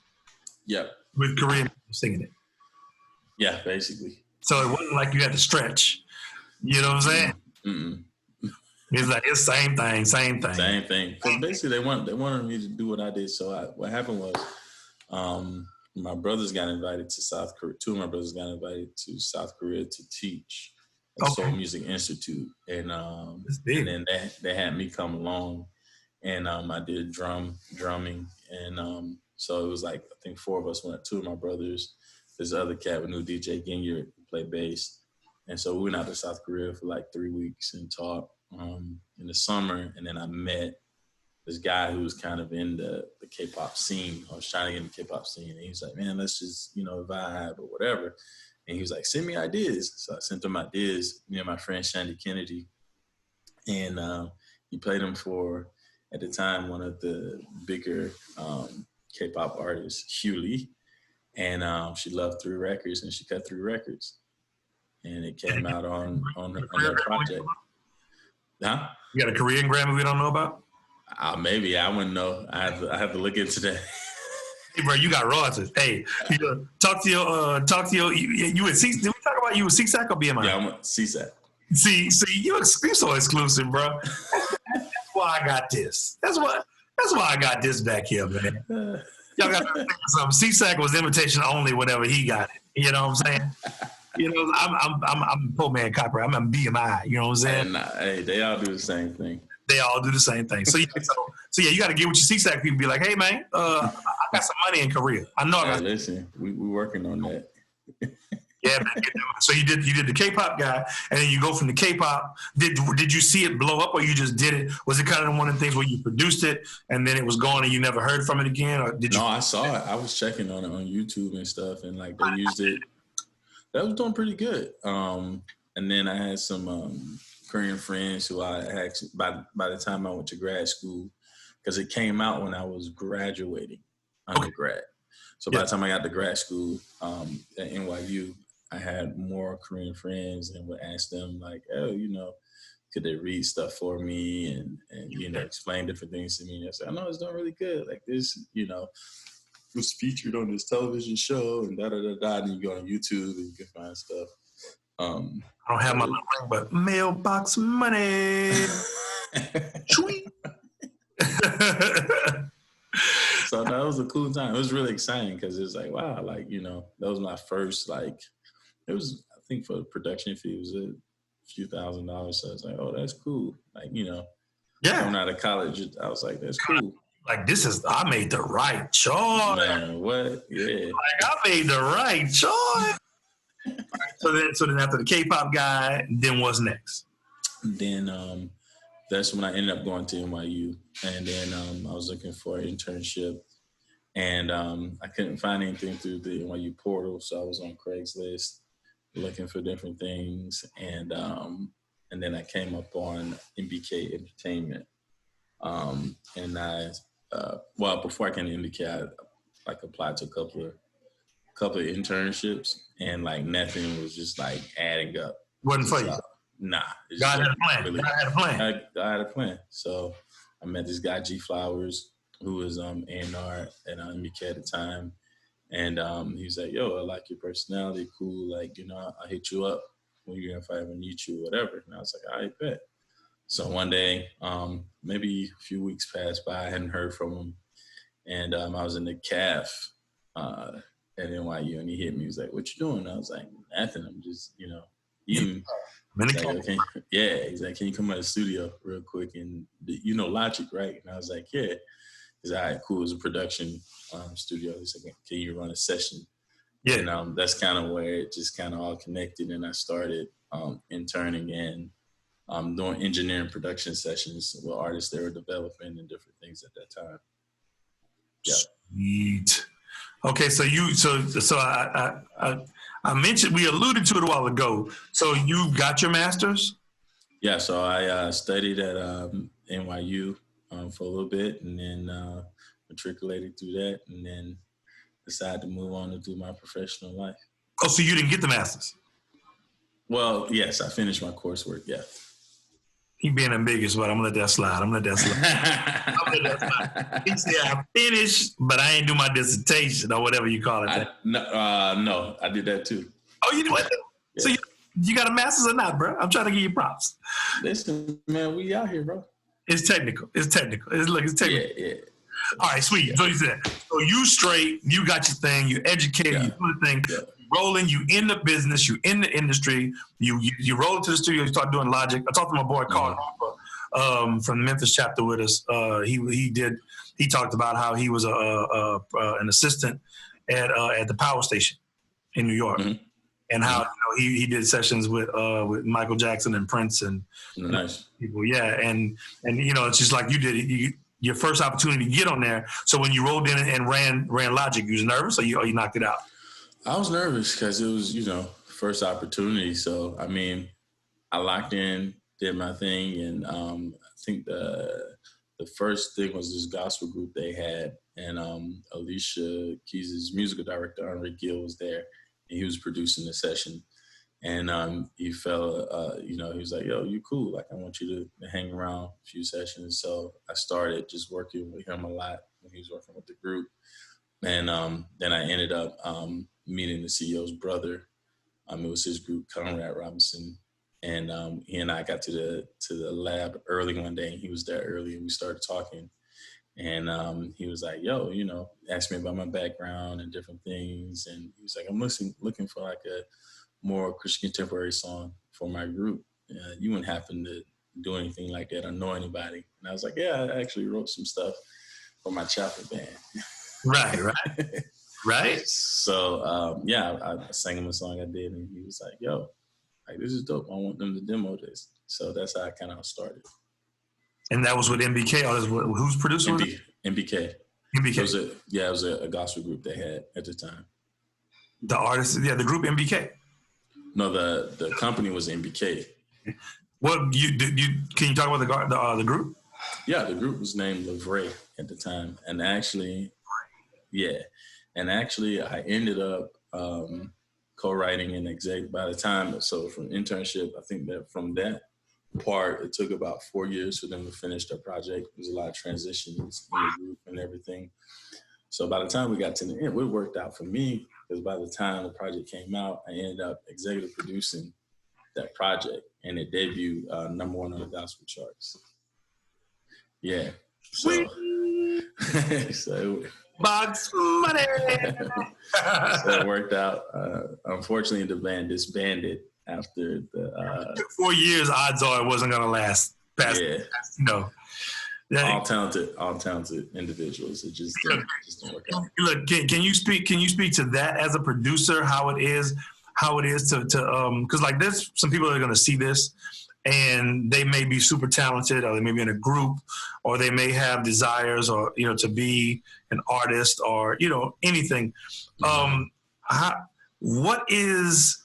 Yep. With Korean people singing it. Yeah, basically. So it wasn't like you had to stretch. You know what I'm saying? Mm-mm. It's like it's same thing. Same thing. Because basically they wanted me to do what I did. So what happened was, my brothers got invited to South Korea. Two of my brothers got invited to South Korea to teach at Seoul Music Institute, and then they had me come along, and I did drumming, and so it was like I think four of us went. Two of my brothers, this other cat we knew, DJ Ginyard, who played bass. And so we went out to South Korea for like 3 weeks and taught in the summer. And then I met this guy who was kind of in the K-pop scene. I was trying to get in the K-pop scene. And he was like, man, let's just, vibe or whatever. And he was like, send me ideas. So I sent him ideas, me and my friend Shandy Kennedy. And he played him for, at the time, one of the bigger K-pop artists, Hugh Lee. And she loved 3 records and she cut 3 records. And it came out on that project. Huh? You got a Korean Grammy we don't know about? Maybe. I wouldn't know. I have to look into that. Hey, bro, you got royalties. Hey, talk to your. You at C? Did we talk about you at CSAC or BMI? Yeah, I'm at CSAC. See, you're so exclusive, bro. That's why I got this. That's why I got this back here, man. Y'all got to think of something. CSAC was invitation only whenever he got it. You know what I'm saying? I'm poor man copper. I'm in BMI. You know what I'm saying? Hey, they all do the same thing. They all do the same thing. So you got to get with your CSAC people. Be like, hey man, I got some money in Korea. I know. Listen, we working on that. Yeah, man. So you did the K-pop guy, and then you go from the K-pop. Did you see it blow up, or you just did it? Was it kind of one of the things where you produced it and then it was gone and you never heard from it again, or did you? No, I saw it. I was checking on it on YouTube and stuff, and like they used it. That was doing pretty good. And then I had some Korean friends who I actually, by the time I went to grad school, because it came out when I was graduating undergrad. So by the time I got to grad school at NYU, I had more Korean friends and would ask them like, oh, could they read stuff for me and explain different things to me? And I said, I know it's doing really good. Like this, was featured on this television show and da-da-da-da. And you go on YouTube and you can find stuff. I don't have my little ring, but mailbox money. Sweet. So that was a cool time. It was really exciting because it was like, wow, like, that was my first, like, it was, I think for the production fee, it was a few $1,000s. So I was like, oh, that's cool. Like, coming out of college, I was like, that's cool. Like, I made the right choice. Man, what? Yeah. Like, I made the right choice. So then after the K-pop guy, then what's next? Then that's when I ended up going to NYU. And then I was looking for an internship. And I couldn't find anything through the NYU portal. So I was on Craigslist looking for different things. And then I came up on MBK Entertainment. And before I came to MBK, I applied to a couple of internships, and like nothing was just like adding up. Wasn't for you? Nah. God had a plan. Really, God had a plan. I had a plan. So I met this guy, G Flowers, who was A&R at MBK at the time. And he was like, yo, I like your personality. Cool. Like, I'll hit you up if I ever need you, whatever. And I was like, I bet. So one day, maybe a few weeks passed by, I hadn't heard from him. And I was in the CAF at NYU, and he hit me. He was like, what you doing? I was like, nothing. I'm just, eating. He's like, okay. Yeah. He's like, can you come out of the studio real quick? And Logic, right? And I was like, yeah. He's like, all right, cool. It was a production studio. He's like, can you run a session? Yeah. And that's kind of where it just kind of all connected. And I started interning and doing engineering production sessions with artists they were developing and different things at that time. Yeah. Sweet. Okay, so I mentioned, we alluded to it a while ago. So you got your master's? Yeah, so I studied at NYU for a little bit, and then matriculated through that, and then decided to move on to do my professional life. Oh, so you didn't get the master's? Well, yes, I finished my coursework, yeah. He being ambiguous, but I'm gonna let that slide. He said I finished, but I ain't do my dissertation or whatever you call it. No, I did that too. Oh, you did what? Yeah. So you got a master's or not, bro? I'm trying to give you props. Listen, man, we out here, bro. It's technical. It's technical. Yeah. All right, sweet. So you said, so you straight, you got your thing, you educated, you do the thing. Yeah. Rolling, you in the business, you in the industry, you roll into the studio, you start doing Logic. I talked to my boy Carl from the Memphis chapter with us. He talked about how he was an assistant at the power station in New York, and how he did sessions with Michael Jackson and Prince and nice people. Yeah, and it's just like you did. Your first opportunity to get on there. So when you rolled in and ran Logic, you was nervous, or you knocked it out? I was nervous because it was, first opportunity. So, I mean, I locked in, did my thing. And I think the first thing was this gospel group they had. And Alicia Keys' musical director, Henry Gill, was there. And he was producing the session. And he felt, he was like, yo, you cool. Like, I want you to hang around a few sessions. So I started just working with him a lot when he was working with the group. And then I ended up meeting the CEO's brother. It was his group, Conrad Robinson. And he and I got to the lab early one day, and he was there early, and we started talking. And he was like, yo, asked me about my background and different things. And he was like, I'm looking for like a more Christian contemporary song for my group. You wouldn't happen to do anything like that or know anybody. And I was like, yeah, I actually wrote some stuff for my chapel band. Right. So, I sang him a song I did, and he was like, yo, like, this is dope. I want them to demo this. So that's how I kind of started. And that was with MBK? Or who's producing it? MBK. MBK. It was a gospel group they had at the time. The artist, the group MBK? No, the company was MBK. What can you talk about the group? Yeah, the group was named Livray at the time, and actually, I ended up co-writing and exec by the time. So from internship, I think that from that part, it took about 4 years for them to finish their project. There was a lot of transitions in the group and everything. So by the time we got to the end, it worked out for me because by the time the project came out, I ended up executive producing that project, and it debuted #1 on the gospel charts. Yeah. So, so box money. so it worked out. Unfortunately, the band disbanded after the 4 years. Odds are it wasn't gonna last. No. All talented individuals. It just didn't work out. Look, can you speak to that as a producer? How it is to because like there's some people that are gonna see this and they may be super talented, or they may be in a group, or they may have desires, or to be an artist, or anything. What is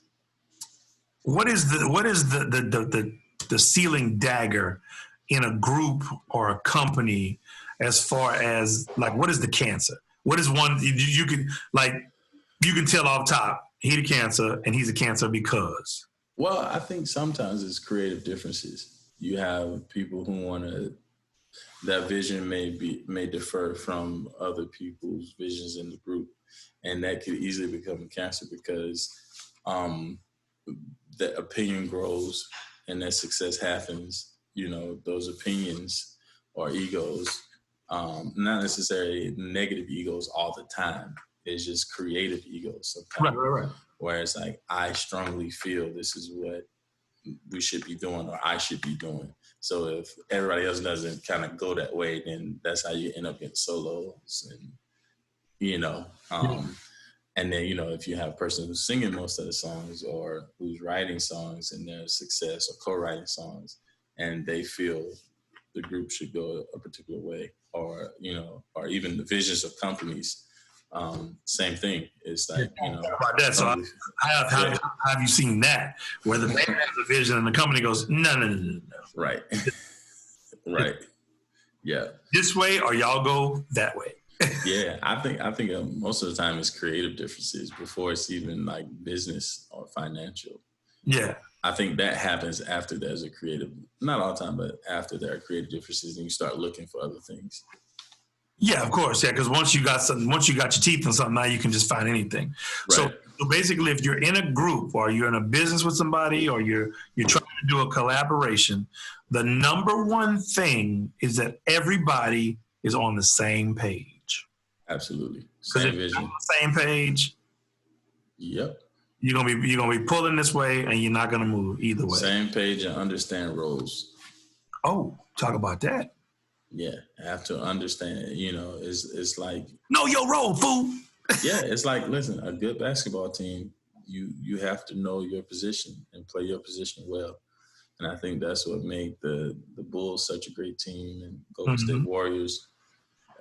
the ceiling dagger in a group or a company, as far as like, what is the cancer? What is one you can tell off top, he the cancer and he's a cancer because? Well, I think sometimes it's creative differences. You have people who that vision may differ from other people's visions in the group, and that could easily become a cancer because the opinion grows and that success happens. Those opinions or egos, not necessarily negative egos all the time. It's just creative egos sometimes. Right. Where it's like, I strongly feel this is what we should be doing, or I should be doing. So if everybody else doesn't kind of go that way, then that's how you end up getting solos, and and then if you have a person who's singing most of the songs, or who's writing songs and their success, or co-writing songs, and they feel the group should go a particular way, or or even the visions of companies. Same thing. It's like, about that. So how have you seen that, where the band has a vision and the company goes, no. Right. Right. Yeah. This way, or y'all go that way. Yeah. I think most of the time it's creative differences before it's even like business or financial. Yeah. I think that happens after there's a creative, not all the time, but after there are creative differences, and you start looking for other things. Yeah, of course. Yeah, because once you got your teeth in something, now you can just find anything. Right. So basically, if you're in a group, or you're in a business with somebody, or you're trying to do a collaboration, the number one thing is that everybody is on the same page. Absolutely. Same vision. On the same page. Yep. You're gonna be pulling this way, and you're not gonna move either way. Same page, and understand roles. Oh, talk about that. Yeah, I have to understand. It's like, know your role, fool. Yeah, it's like, listen, a good basketball team, you have to know your position and play your position well. And I think that's what made the Bulls such a great team, and Golden State Warriors.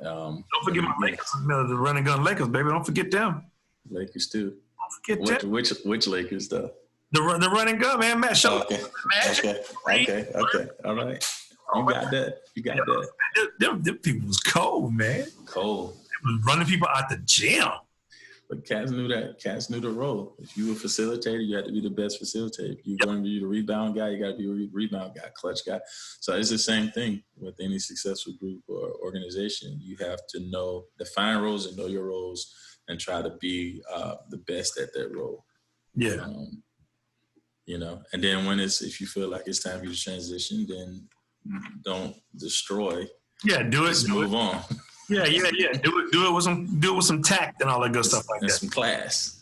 Don't forget my Lakers, the running gun Lakers, baby. Don't forget them. Lakers too. Don't forget them. Which Lakers though? The running gun, man. Matt Show. Okay. All right. You got that. Them people was cold, man. Cold. They was running people out the gym. But Cats knew that. Cats knew the role. If you were a facilitator, you had to be the best facilitator. If you're going to be the rebound guy, you got to be a rebound guy, clutch guy. So it's the same thing with any successful group or organization. You have to define roles and know your roles, and try to be the best at that role. Yeah. And then if you feel like it's time for you to transition, then don't destroy. Yeah, do it. Just move on. Yeah. Do it with some tact and all that good stuff like that. Some class.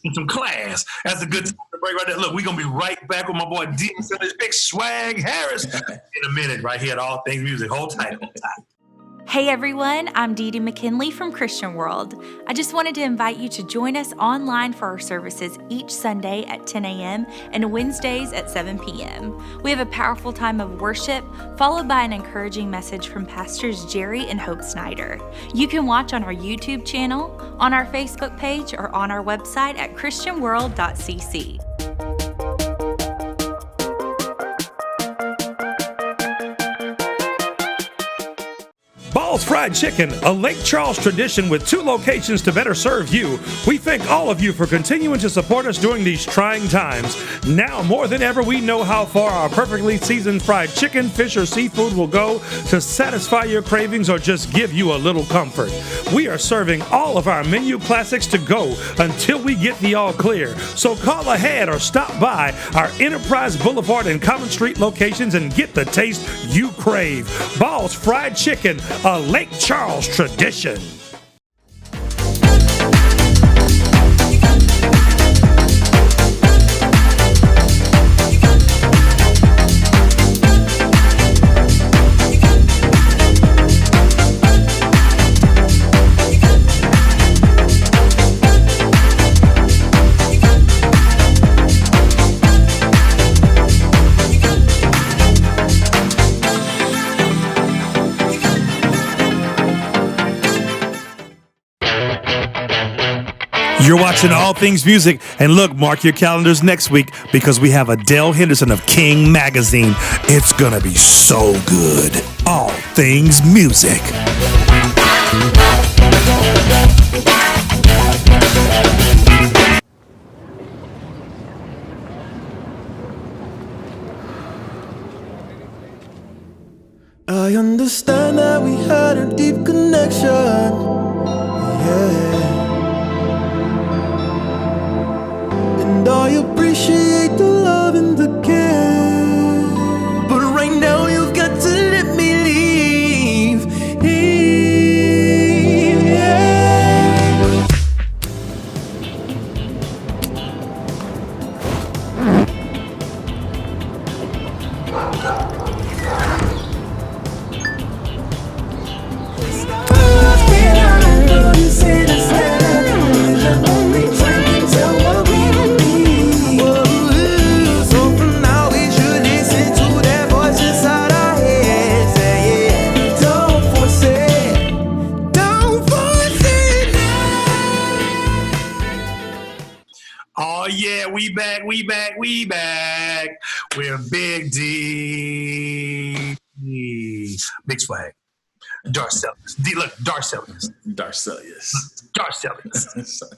That's a good time to break right there. Look, we're gonna be right back with my boy D. Big Swagg Harris in a minute, right here at All Things Music. Hold tight. Hey everyone, I'm Dee Dee McKinley from Christian World. I just wanted to invite you to join us online for our services each Sunday at 10 a.m. and Wednesdays at 7 p.m. We have a powerful time of worship, followed by an encouraging message from Pastors Jerry and Hope Snyder. You can watch on our YouTube channel, on our Facebook page, or on our website at christianworld.cc. Ball's Fried Chicken, a Lake Charles tradition with 2 locations to better serve you. We thank all of you for continuing to support us during these trying times. Now, more than ever, we know how far our perfectly seasoned fried chicken, fish, or seafood will go to satisfy your cravings or just give you a little comfort. We are serving all of our menu classics to go until we get the all clear. So call ahead or stop by our Enterprise Boulevard and Common Street locations and get the taste you crave. Ball's Fried Chicken, a Lake Charles tradition. You're watching All Things Music, and look, mark your calendars next week because we have Adele Henderson of King Magazine. It's gonna be so good. All Things Music. I understand that we had a deep connection. Yeah. And I appreciate the love and the care. But right now you've got to let me leave. Yeah. Oh yeah, we back. We're Big D, Big Swagg, Darcellus. Look, Darcellus.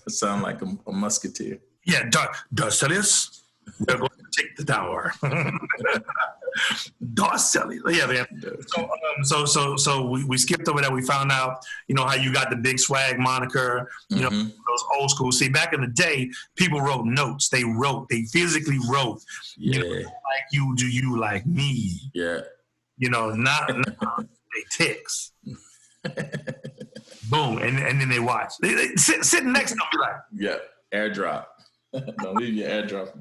Sound like a musketeer. Yeah, Darcellus. They're going to take the tower. Darcellus. Yeah, man. So we skipped over that. We found out, how you got the Big Swagg moniker. Those old school. See, back in the day, people wrote notes. They physically wrote. Yeah. Like you, do you like me? Yeah. Not they text. Boom, and then they watch. They sitting next to them, be like, yeah, airdrop. Don't leave your airdrop.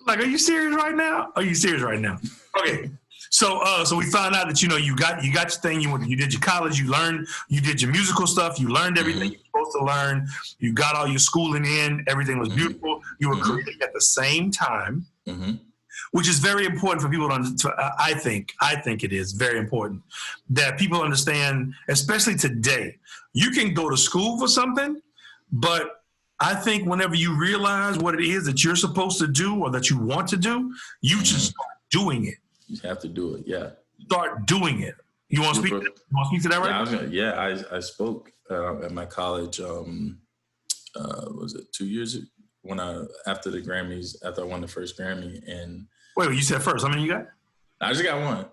Like, are you serious right now? Okay. So we found out that you got your thing. You did your college. You did your musical stuff. You learned everything you're supposed to learn. You got all your schooling in. Everything was beautiful. You were creating at the same time, which is very important for people to. I think it is very important that people understand, especially today. You can go to school for something, but I think whenever you realize what it is that you're supposed to do or that you want to do, you should start doing it. You have to do it, yeah. Start doing it. You want to speak to that right now? I spoke at my college, was it 2 years after the Grammys, after I won the first Grammy. And wait, you said first. How many you got? I just got one.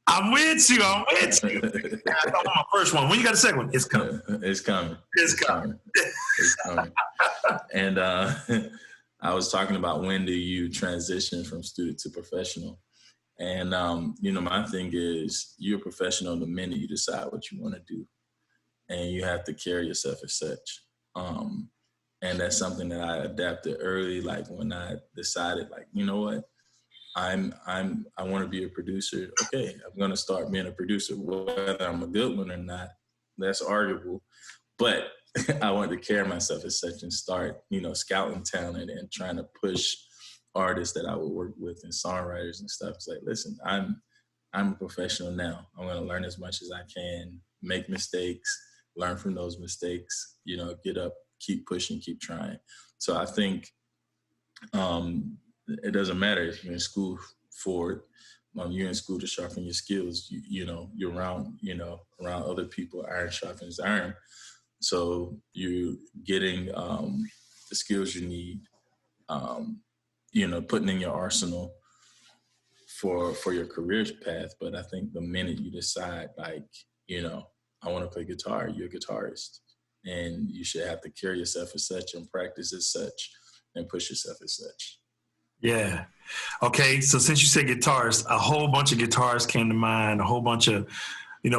I'm with you. I thought my first one. When you got the second one? It's coming. It's coming. And I was talking about when do you transition from student to professional. And, my thing is you're a professional the minute you decide what you want to do. And you have to carry yourself as such. And that's something that I adapted early. Like when I decided, like, you know what? I want to be a producer. Okay, I'm going to start being a producer. Whether I'm a good one or not, that's arguable. But I wanted to carry myself as such and start, scouting talent and trying to push artists that I would work with and songwriters and stuff. It's like, listen, I'm a professional now. I'm going to learn as much as I can, make mistakes, learn from those mistakes, get up, keep pushing, keep trying. So I think, it doesn't matter if you're in school for it, you're in school to sharpen your skills. You're around other people. Iron sharpens iron. So you're getting the skills you need, putting in your arsenal for your career path. But I think the minute you decide, like, I want to play guitar, you're a guitarist. And you should have to carry yourself as such and practice as such and push yourself as such. Yeah. Okay. So since you said guitarist, a whole bunch of guitarists came to mind, a whole bunch of,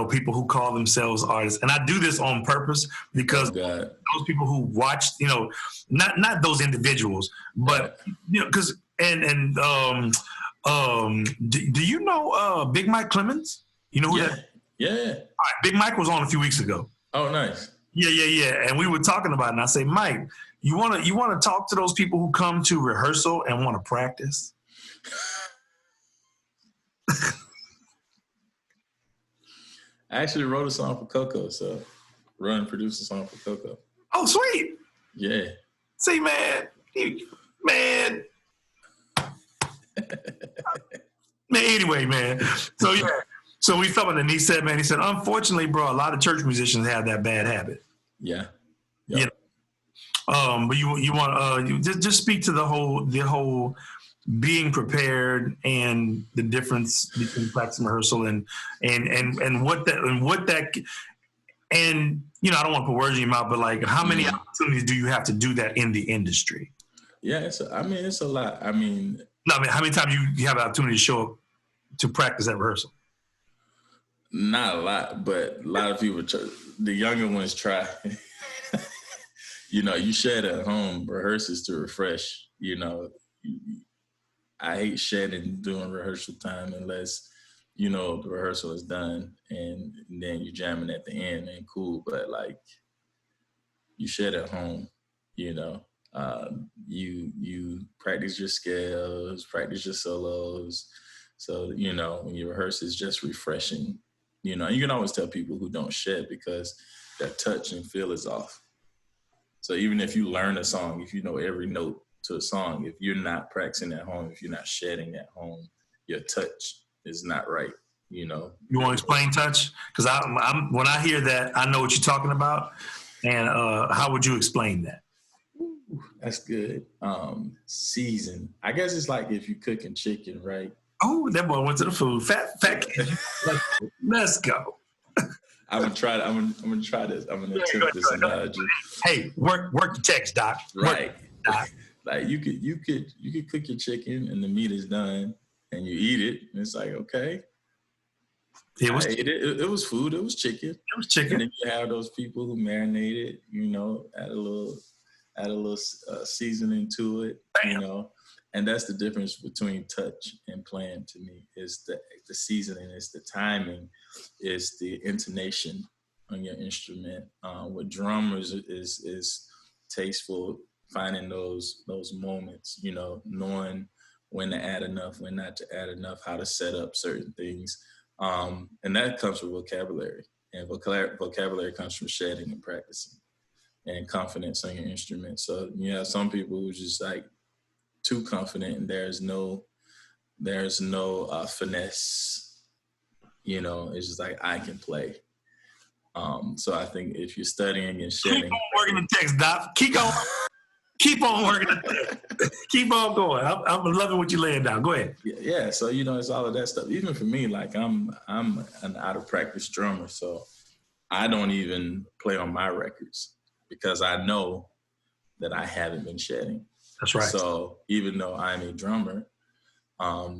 people who call themselves artists. And I do this on purpose because those people who watched, not those individuals, but, because, do you know Big Mike Clemens? You know who that? Yeah. All right, Big Mike was on a few weeks ago. Oh, nice. Yeah. And we were talking about it, and I say, Mike, you want to talk to those people who come to rehearsal and want to practice? I actually wrote a song for Coco, so run and produce a song for Coco. Oh, sweet. Yeah. See, man. Anyway, man. So, yeah. So we thought, and he said, unfortunately, bro, a lot of church musicians have that bad habit. Yeah. Yep. But you want just speak to the whole being prepared and the difference between practice and rehearsal and what that I don't want to put words in your mouth, but like how many opportunities do you have to do that in the industry? Yeah, it's a lot. How many times you have an opportunity to show up to practice at rehearsal? Not a lot, but a lot of people, the younger ones try. You shed at home, rehearses to refresh. I hate shedding during rehearsal time unless, the rehearsal is done and then you jamming at the end and cool. But like, you shed at home, you practice your scales, practice your solos. So, when you rehearse, it's just refreshing. You can always tell people who don't shed because their touch and feel is off. So even if you learn a song, if you know every note to a song, if you're not practicing at home, if you're not shedding at home, your touch is not right. You want to explain touch? Because when I hear that, I know what you're talking about. And how would you explain that? That's good. Season. I guess it's like if you're cooking chicken, right? Oh, that boy went to the food. Fat. Let's go. I'm gonna try this. I'm gonna attempt this analogy. Hey, work the text, Doc. Right. Doc. Like you could cook your chicken and the meat is done and you eat it and it's like, okay. It was food. It was chicken. It was chicken. And then you have those people who marinate it, add a little seasoning to it, Bam. And that's the difference between touch and playing to me is the seasoning, it's the timing, it's the intonation on your instrument. With drummers is tasteful, finding those moments, knowing when to add enough, when not to add enough, how to set up certain things. And that comes from vocabulary. And vocabulary comes from shedding and practicing and confidence on your instrument. So you have some people who just like too confident and there's no finesse, it's just like I can play. So I think if you're studying and shedding. Keep on working the text, Doc. Keep on working the text. Keep on going. I'm loving what you're laying down. Go ahead. Yeah. So, it's all of that stuff. Even for me, like I'm an out of practice drummer. So I don't even play on my records because I know that I haven't been shedding. That's right. So even though I'm a drummer, I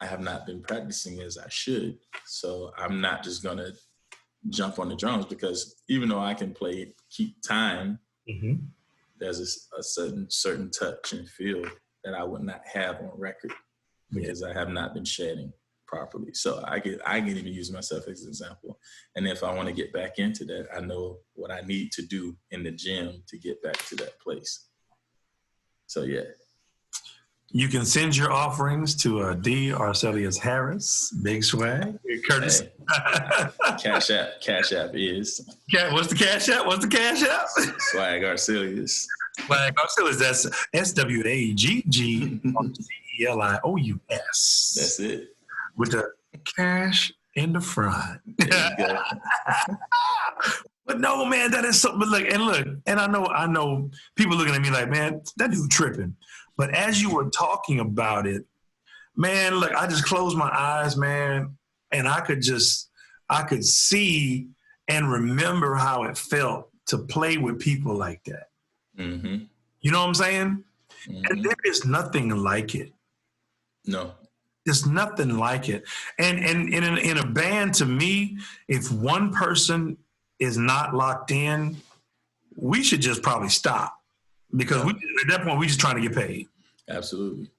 have not been practicing as I should. So I'm not just going to jump on the drums because even though I can keep time, there's a certain touch and feel that I would not have on record because I have not been shedding properly. So I can even use myself as an example. And if I want to get back into that, I know what I need to do in the gym to get back to that place. So, yeah. You can send your offerings to D. Arcelius Harris, Big Swagg, Curtis. Hey, Cash App is. What's the Cash App? Swagg Arcelius. Swagg Arcelius. That's SWAGGRCELIOUS. That's it. with the cash in the front. But no, man, that is something. But look, and I know people looking at me like, man, that dude tripping. But as you were talking about it, man, look, I just closed my eyes, man, and I could see and remember how it felt to play with people like that. Mm-hmm. You know what I'm saying? Mm-hmm. And there is nothing like it. No. There's nothing like it. And in a band, to me, if one person is not locked in, we should just probably stop. Because at that point, we just trying to get paid. Absolutely.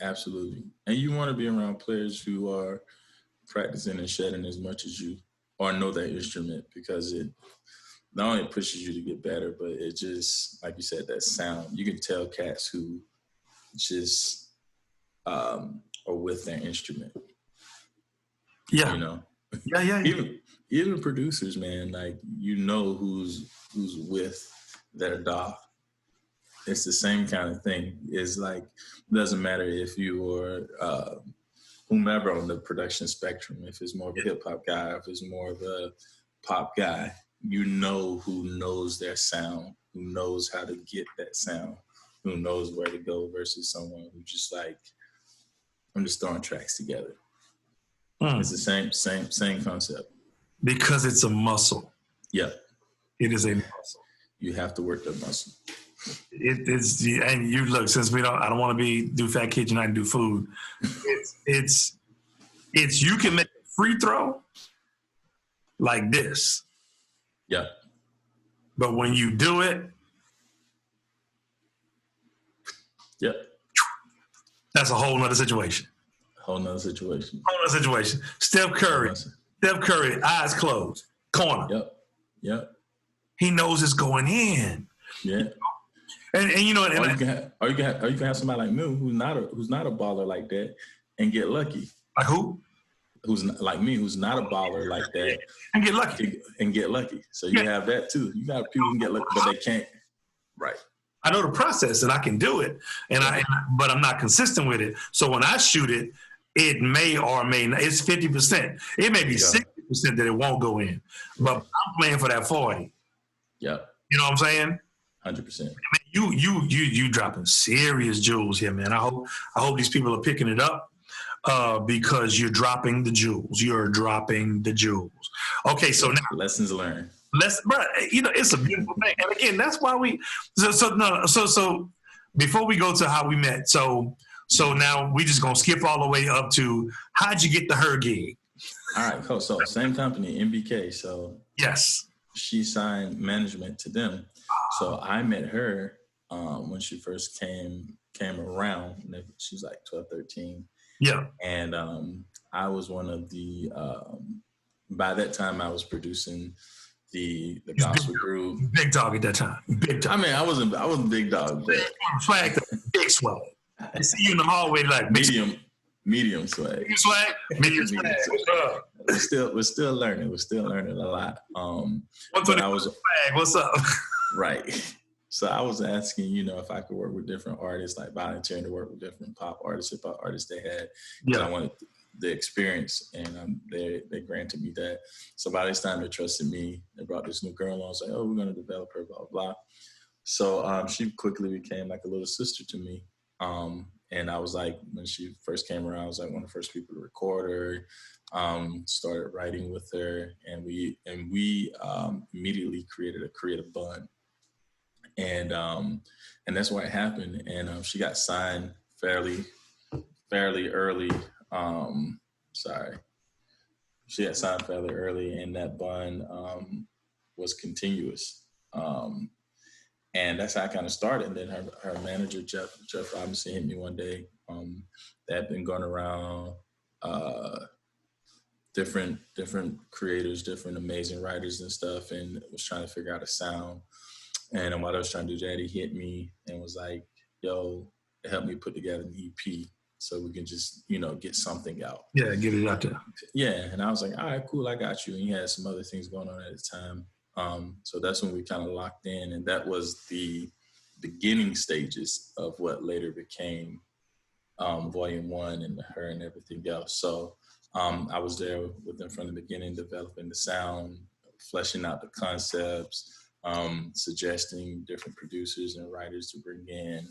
And you want to be around players who are practicing and shedding as much as you, or know that instrument, because it not only pushes you to get better, but it just, like you said, that sound. You can tell cats who just are with their instrument. Yeah. You know? Yeah. Even producers, man, like, you know who's with their dog. It's the same kind of thing. It's like, it doesn't matter if you are whomever on the production spectrum, if it's more of a hip hop guy, if it's more of a pop guy, you know who knows their sound, who knows how to get that sound, who knows where to go, versus someone who just like, I'm just throwing tracks together. It's the same concept. Because it's a muscle. Yeah. It is a muscle. You have to work the muscle. It's and you look, since I don't want to do Fat Kitchen, I do food. It's you can make a free throw like this. Yeah. But when you do it, yeah, that's a whole nother situation. Whole nother situation. Steph Curry, eyes closed, corner. Yep. He knows it's going in. Yeah. And you know, or you can have somebody like me who's not a baller like that and get lucky. Like who? Who's like me, who's not a baller like that and get lucky. So you have that too. You got people who can get lucky, but they can't. Right. I know the process and I can do it, but I'm not consistent with it. So when I shoot it, it may or may not. It's 50%. It may be 60% that it won't go in, but I'm playing for that 40. Yeah. You know what I'm saying? 100%. You dropping serious jewels here, man. I hope these people are picking it up because you're dropping the jewels. Okay, so now lessons learned. But it's a beautiful thing, and again, that's why we. So before we go to how we met, so now we just gonna skip all the way up to how'd you get the H.E.R gig? All right, cool. So same company, MBK. So yes, she signed management to them. So I met her when she first came around. She was like 12, 13. Yeah. And I was one of the, by that time I was producing the gospel group. Big dog at that time. Big dog. I mean, I wasn't big dog, but Swagg, big Swagg. I see you in the hallway like medium Swagg. Medium Swagg. We're still learning. We're still learning a lot. What's up? Right. So I was asking, if I could work with different artists, like volunteering to work with different pop artists, hip hop artists they had. Yeah. I wanted the experience, and they granted me that. So by this time, they trusted me. They brought this new girl on, say, "Oh, we're going to develop her, blah, blah." So she quickly became like a little sister to me. And I was like, when she first came around, I was like one of the first people to record her. Started writing with her, and we immediately created a creative bond. And that's what happened. And she got signed fairly early. She got signed fairly early, and that bond was continuous. And that's how I kind of started. And then her manager, Jeff Robinson, hit me one day. They had been going around different creators, different amazing writers and stuff, and was trying to figure out a sound. And while I was trying to do that, he hit me and was like, "Yo, help me put together an EP so we can just, get something out." Yeah, get it out there. Yeah, and I was like, "All right, cool, I got you." And he had some other things going on at the time. So that's when we kind of locked in, and that was the beginning stages of what later became Volume 1 and H.E.R and everything else. So I was there with them from the beginning, developing the sound, fleshing out the concepts, suggesting different producers and writers to bring in.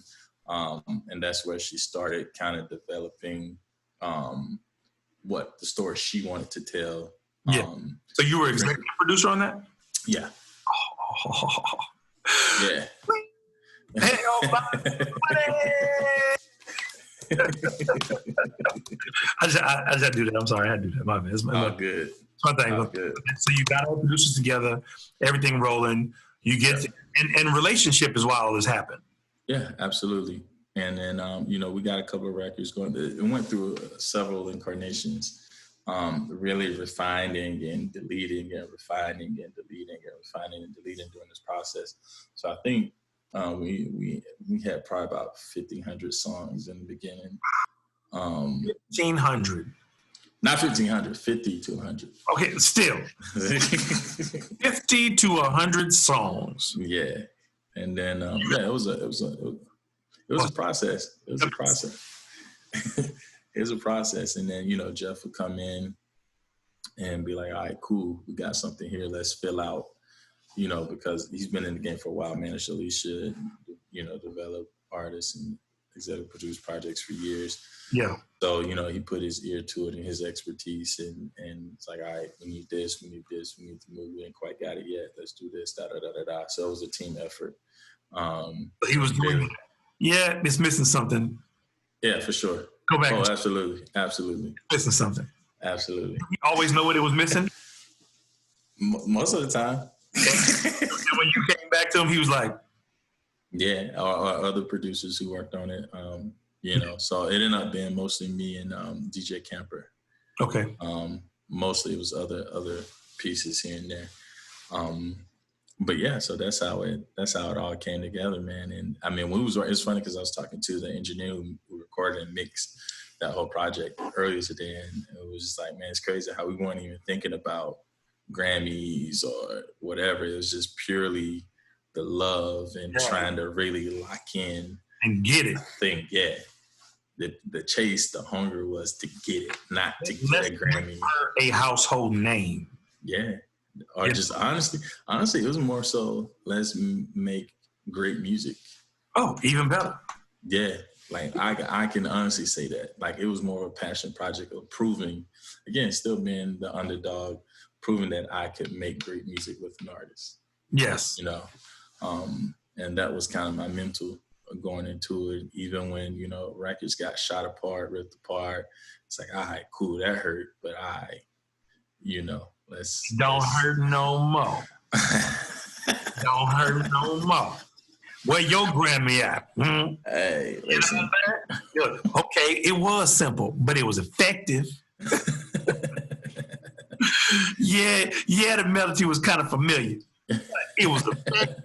And that's where she started kind of developing what the story she wanted to tell. Yeah. So you were executive producer on that? Yeah. Oh. Yeah. Hey, I just had to do that. I'm sorry, I had to do that. My bad. It's good. It's my thing. Good. So you got all the producers together, everything rolling. You get and relationship is why all this happened. Yeah, absolutely. And then we got a couple of records going. It went through several incarnations, really refining and deleting and refining and deleting and refining and deleting during this process. So I think we had probably about 1,500 songs in the beginning. 1,500. Not 1,500, 50 to 100. Okay, still 50 to 100 songs. Yeah, and then it was a process. It was a process. It was a process, and then Jeff would come in and be like, "All right, cool, we got something here. Let's fill out." Because he's been in the game for a while, managed Alicia, develop artists and executive produce projects for years. Yeah. So, he put his ear to it and his expertise and it's like, all right, we need this, we need this, we need to move. We ain't quite got it yet. Let's do this, da, da, da, da, da. So it was a team effort. But he was doing it. Yeah, it's missing something. Yeah, for sure. Go back. Oh, absolutely. Absolutely. Missing something. Absolutely. You always know what it was missing? Most of the time. And when you came back to him, he was like, yeah, our other producers who worked on it, so it ended up being mostly me and DJ Camper. Okay. Mostly it was other pieces here and there. But yeah, so that's how it all came together, man. And I mean, it's funny because I was talking to the engineer who recorded and mixed that whole project earlier today, and it was just like, man, it's crazy how we weren't even thinking about Grammys or whatever. It was just purely the love and trying to really lock in and get it. I think, the chase, the hunger was to get it, not to get a Grammy. A household name. Yeah. Or just honestly, it was more so let's make great music. Oh, even better. Yeah. Like I can honestly say that. Like it was more of a passion project of proving, again, still being the underdog, proving that I could make great music with an artist. Yes. And that was kind of my mental going into it. Even when, records got shot apart, ripped apart, it's like, all right, cool, that hurt, but let's hurt no more. Don't hurt no more. Where your Grammy at? Hey, listen. Okay, it was simple, but it was effective. Yeah, the melody was kind of familiar. It was effective.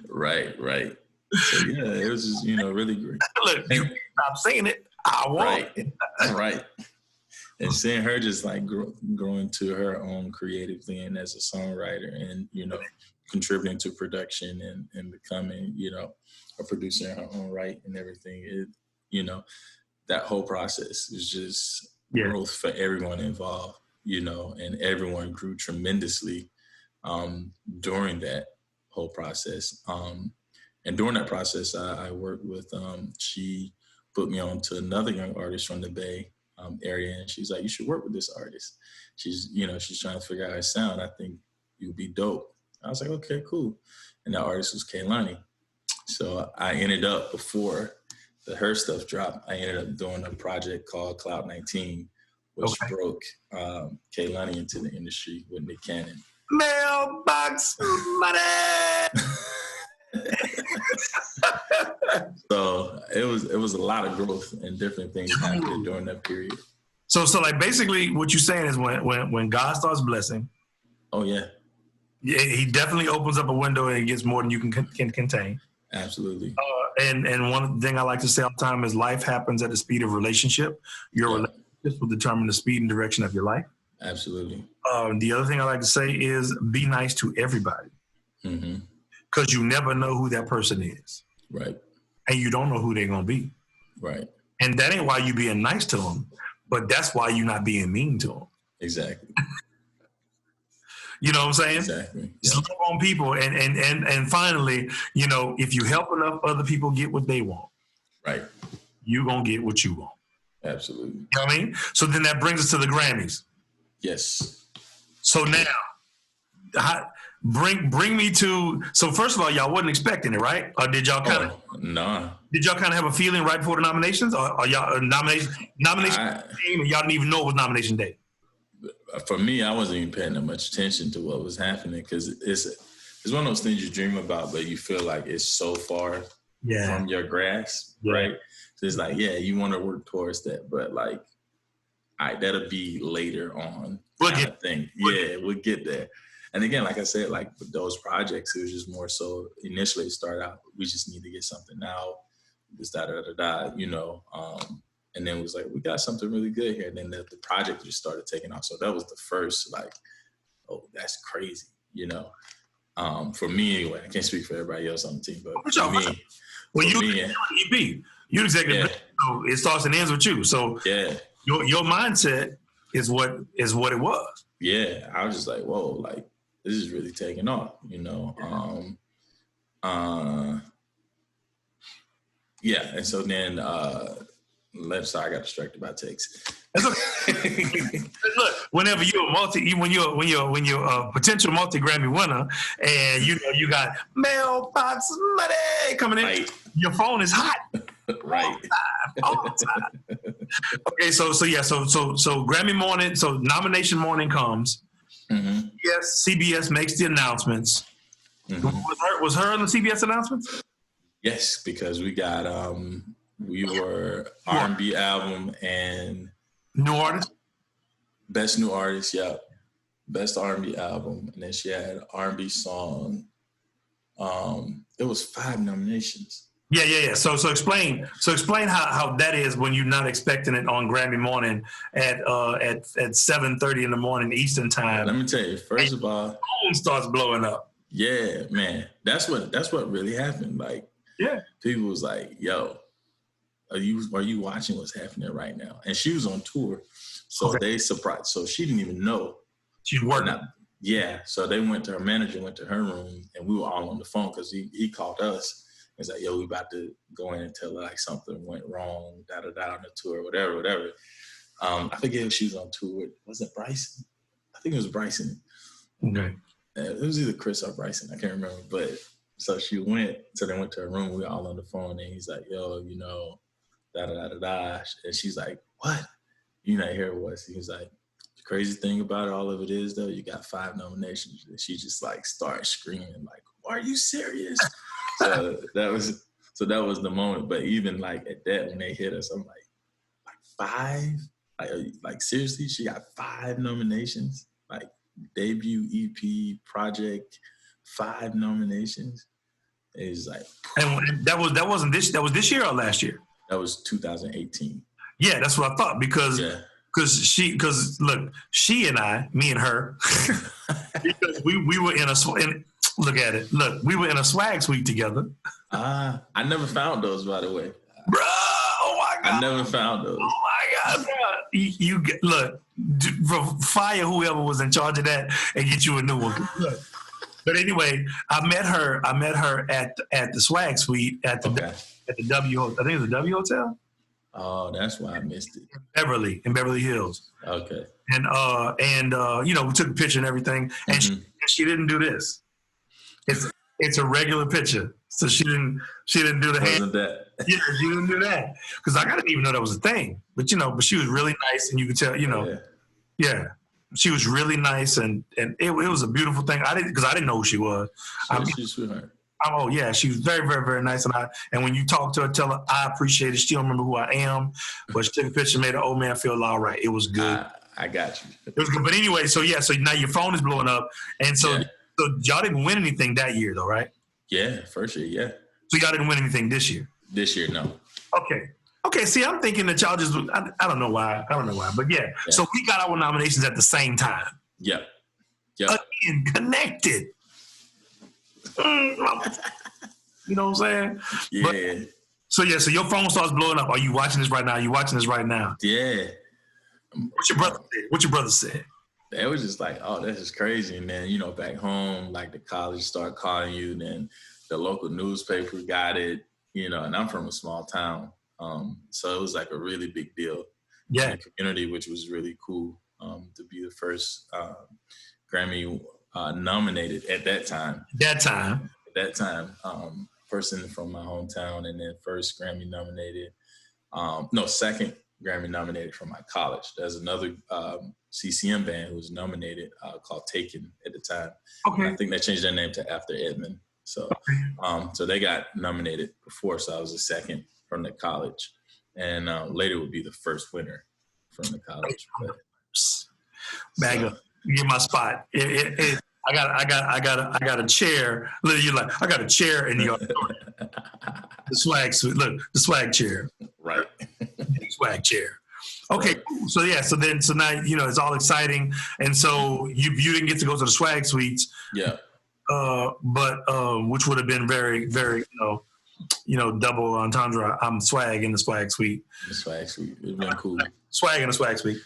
Right. So yeah, it was just, really great. Look, you stop saying it. I want it. Right. And seeing her just like growing to her own creatively and as a songwriter and, contributing to production and becoming, a producer in her own right and everything. That whole process is just growth for everyone involved, and everyone grew tremendously during that whole process. And during that process, I worked with, she put me on to another young artist from the Bay area. And she's like, you should work with this artist. She's trying to figure out her sound. I think you'd be dope. I was like, okay, cool. And that artist was Kehlani. So I ended up, before the H.E.R. stuff dropped, I ended up doing a project called Cloud 19, which broke Kehlani into the industry with Nick Cannon. Mailbox money! So it was a lot of growth and different things happening during that period. So like basically what you're saying is when God starts blessing. Oh yeah. He definitely opens up a window and gets more than you can contain. Absolutely. And one thing I like to say all the time is life happens at the speed of relationship. Your relationships will determine the speed and direction of your life. Absolutely. The other thing I like to say is be nice to everybody. Mm-hmm. Because you never know who that person is. Right. And you don't know who they're going to be. Right. And that ain't why you being nice to them. but that's why you're not being mean to them. Exactly. You know what I'm saying? Exactly. Just love on people, and finally, you know, if you help enough other people get what they want, right, you're gonna get what you want. Absolutely. You know what I mean? So then that brings us to the Grammys. Yes. So now, bring me to. So first of all, y'all wasn't expecting it, right? Or did y'all kind of? Nah. Did y'all kind of have a feeling right before the nominations, or y'all nomination came and y'all didn't even know it was nomination day? For me, I wasn't even paying that much attention to what was happening because it's one of those things you dream about, but you feel like it's so far from your grasp, right? So it's like, you want to work towards that, but like, all right, that'll be later on. We'll get there. And again, like I said, like with those projects, it was just more so initially start out, we just need to get something out, this, you know. And then it was like, we got something really good here. And then the project just started taking off. So that was the first, like, oh, that's crazy, you know. For me anyway, I can't speak for everybody else on the team, but for me, you're EP, you're executive, so it starts and ends with you. So your mindset is what it was. Yeah, I was just like, whoa, like this is really taking off, you know. And so then sorry, I got distracted by text. Look, whenever you're a potential multi-Grammy winner, and you know you got mailbox money coming in, your phone is hot. Right. All the time. Okay, so Grammy morning, so nomination morning comes. Mm-hmm. Yes, CBS makes the announcements. Mm-hmm. Was her on the CBS announcements? Yes, because we got we were R&B album and new artist, best new artist, best R&B album, and then she had R&B song. It was 5 nominations. Yeah. So explain how that is when you're not expecting it on Grammy morning at 7:30 in the morning Eastern time. Let me tell you, first of all, the phone starts blowing up. Yeah, man, that's what really happened. Like, people was like, "Yo, are you watching what's happening right now?" And she was on tour, so they surprised. So she didn't even know she's working. So they went to her manager, went to her room, and we were all on the phone because he called us. He's like, "Yo, we about to go in and tell her like something went wrong, on the tour, whatever." I forget if she was on tour. Was it Bryson? I think it was Bryson. Okay. It was either Chris or Bryson. I can't remember. But so she went. So they went to her room. We were all on the phone, and he's like, "Yo, you know, And she's like, "What?" You know, here it was. He was like, "The crazy thing about all of it is, though, you got 5 nominations." And she just like started screaming, like, "Are you serious?" So that was the moment. But even like at that, when they hit us, I'm like 5? Like seriously, she got 5 nominations? Like debut EP project, 5 nominations. It's like, and that was this year or last year? That was 2018. Yeah, that's what I thought because look, she and I, me and her, because we were in look at it. Look, we were in a Swagg suite together. I never found those, by the way. Bro, oh my God. I never found those. Oh my God, bro. You look, fire whoever was in charge of that and get you a new one. Look. But anyway, I met her at the Swagg suite at the W. I think it was the W Hotel. Oh, that's why I missed it. In Beverly Hills. Okay. And you know, we took a picture and everything, and she didn't do this. It's a regular picture, so she didn't do the hand. Wasn't that? Yeah, she didn't do that because I didn't even know that was a thing. But you know, but she was really nice, and you could tell, you know, she was really nice, and it was a beautiful thing. I didn't know who she was. She's a sweetheart. Oh yeah, she was very, very, very nice, and when you talk to her, tell her I appreciate it. She don't remember who I am, but she took a picture, made an old man feel all right. It was good. I got you. It was good. But anyway, so now your phone is blowing up, and so y'all didn't win anything that year, though, right? Yeah, first year, yeah. So y'all didn't win anything this year. This year, no. Okay. See, I'm thinking that y'all just I don't know why, but yeah. So we got our nominations at the same time. Yep. Again, connected. You know what I'm saying? Yeah. So your phone starts blowing up. Are you watching this right now? Yeah. What your brother said? What your brother said? They was just like, oh, that's just crazy. And then, back home, like the college start calling you, then the local newspaper got it, and I'm from a small town. So it was like a really big deal in the community, which was really cool to be the first Grammy nominated at that time. Person from my hometown, and then first Grammy nominated. Second Grammy nominated from my college. There's another CCM band who was nominated called Taken at the time. Okay. And I think they changed their name to After Edmund. So, so they got nominated before, so I was the second from the college, and later would be the first winner from the college. Bag up, get my spot. I got a chair. Look, you're like, I got a chair in the auditorium. The Swagg suite. Look, the Swagg chair. Right. The Swagg chair. Okay, cool. So now it's all exciting, and so you didn't get to go to the Swagg suites. Yeah. But which would have been very, very double entendre. I'm Swagg in the Swagg suite. The Swagg suite. It's been cool. Swagg in the Swagg suite.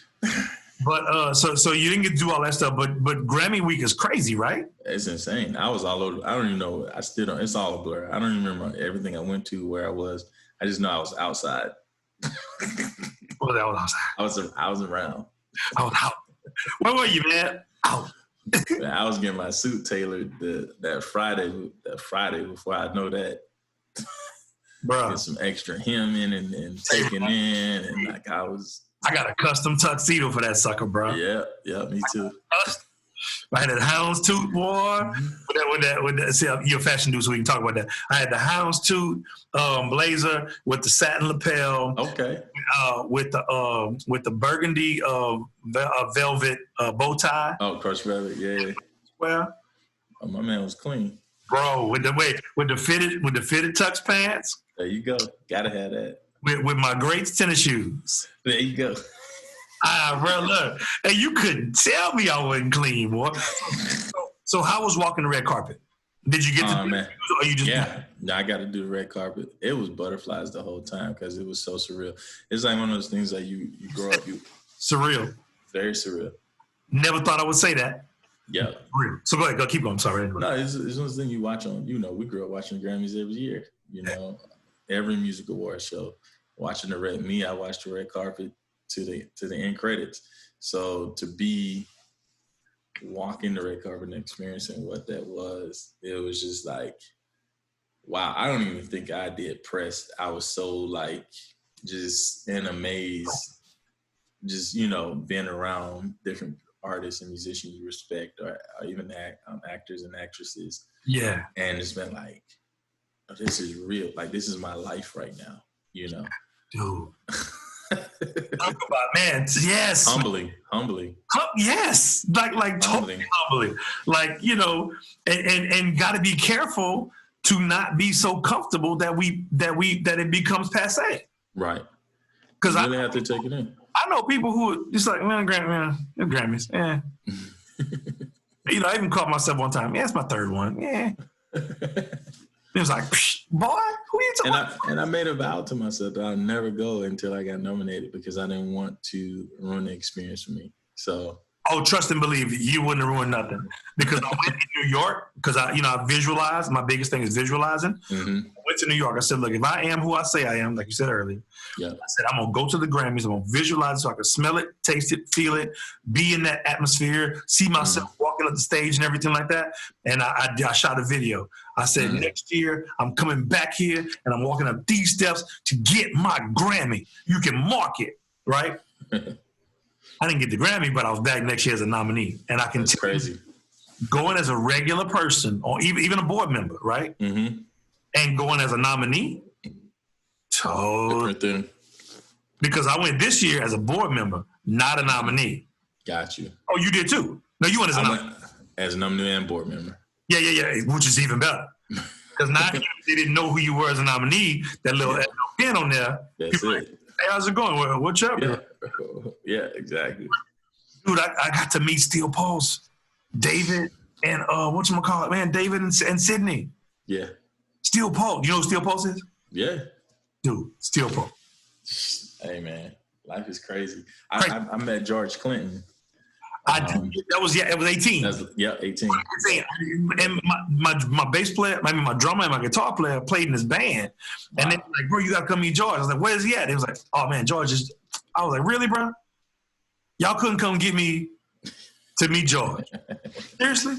But so you didn't get to do all that stuff, but Grammy week is crazy, right? It's insane. I was all over. I don't even know. I still don't. It's all a blur. I don't even remember everything I went to, where I was. I just know I was outside. Well, that was outside. I was around. I was out. Where were you, man? Out. I was getting my suit tailored that Friday before I know that. Bro, get some extra hemming and taking in, and like I got a custom tuxedo for that sucker, bro. Yeah, me too. I had a houndstooth, boy. With that, see, you're a fashion dude, so we can talk about that. I had the houndstooth blazer with the satin lapel. Okay. With the burgundy velvet bow tie. Oh, crushed velvet, yeah. Well, my man was clean, bro. With the fitted tux pants. There you go. Gotta have that. With my great tennis shoes. There you go. Bro, look. And you couldn't tell me I wasn't clean, boy. So how was walking the red carpet? Did you get to do it, or you just I got to do the red carpet. It was butterflies the whole time because it was so surreal. It's like one of those things that you grow up, surreal. Very surreal. Never thought I would say that. Yeah. Real. So go ahead, keep going. Sorry. No, it's one of those things you watch on, we grew up watching Grammys every year, every music award show. Watching I watched the red carpet to the end credits. So to be walking the red carpet and experiencing what that was, it was just like, wow. I don't even think I did press. I was so like just in a maze, just being around different artists and musicians you respect, or even actors and actresses. Yeah. And it's been like, oh, this is real. Like, this is my life right now, Dude. Talk about, man. Yes. Humbling. Yes. Like totally humbling. Like, and got to be careful to not be so comfortable that it becomes passe. Right. Because I really have to take it in. I know people who are just like, man, Grammys. Yeah. I even caught myself one time. Yeah, it's my third one. Yeah. It was like, boy, who are you talking about? And I made a vow to myself that I'd never go until I got nominated because I didn't want to ruin the experience for me. So. Oh, trust and believe you wouldn't have ruined nothing. Because I went to New York because I visualized. My biggest thing is visualizing. Mm-hmm. I went to New York. I said, look, if I am who I say I am, like you said earlier, I said, I'm going to go to the Grammys. I'm going to visualize it so I can smell it, taste it, feel it, be in that atmosphere, see myself walking up the stage and everything like that. And I shot a video. I said, next year, I'm coming back here and I'm walking up these steps to get my Grammy. You can mark it, right? I didn't get the Grammy, but I was back next year as a nominee. And I can tell you, going as a regular person or even a board member, right? Mm-hmm. And going as a nominee, different thing. Because I went this year as a board member, not a nominee. Got you. Oh, you did too? No, you went as a nominee. As a nominee and board member. Yeah, which is even better. Because now they didn't know who you were as a nominee, that little pin on there. That's it. Like, hey, how's it going? Well, what's up? Yeah, exactly. Dude, I got to meet Steel Pulse, David, and whatchamacallit, man, David and Sydney. Yeah. Steel Pulse. You know who Steel Pulse is? Yeah. Dude, Steel Pulse. Hey, man. Life is crazy. I met George Clinton. It was 18. 18. And my bass player, my drummer and my guitar player played in his band. Wow. And they were like, bro, you gotta come meet George. I was like, where's he at? He was like, oh man, George is. I was like, really, bro? Y'all couldn't come get me to meet George. Seriously?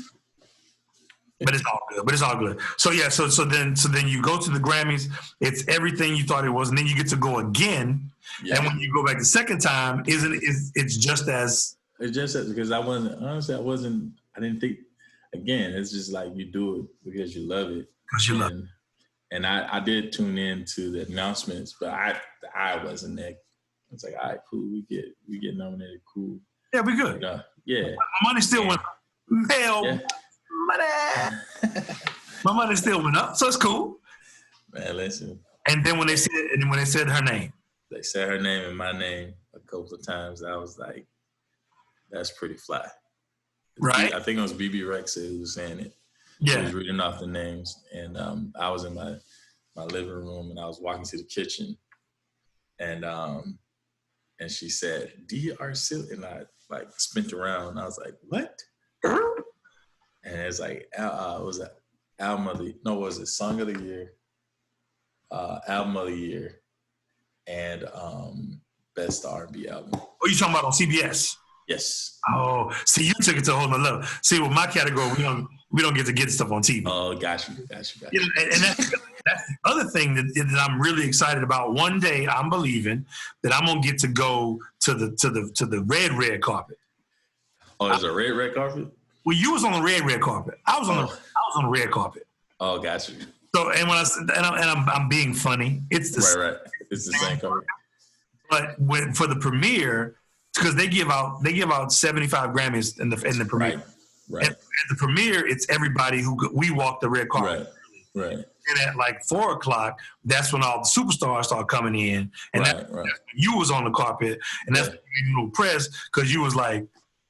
But it's all good. So yeah, so then you go to the Grammys, it's everything you thought it was, and then you get to go again. Yeah. And when you go back the second time, it's just as because I didn't think, again, it's just like you do it because you love it. Because you love it. And I did tune in to the announcements, but I wasn't there. It's like, all right, cool, we get nominated, cool. Yeah, we good. Yeah. My money still went up. Hell, yeah. Money. My money still went up, so it's cool. Man, listen. And then when they said her name. They said her name and my name a couple of times. I was like, that's pretty fly. Right? I think it was BB Rex who was saying it. Yeah. He was reading off the names. And I was in my living room and I was walking to the kitchen. And she said, D.R. Silk. And I like spent around. And I was like, what? And it's like, was it album of the, no, was it Song of the Year? Album of the Year. And Best R&B album. Oh, you talking about on CBS? Yes. Oh, see, you took it to a whole nother level. See, with my category, we don't get to get stuff on TV. Oh, got you. You know, and that's the other thing that I'm really excited about. One day, I'm believing that I'm gonna get to go to the red carpet. Oh, there's a red carpet? Well, you was on the red carpet. I was on the red carpet. Oh, got you. So, and when I'm being funny, it's the right. It's the same carpet. But for the premiere, because they give out 75 Grammys in the premiere. Right. And at the premiere, it's everybody we walk the red carpet. Right. And at like 4:00, that's when all the superstars start coming in, and that's when you was on the carpet, and that's when you gave a little press because you was like,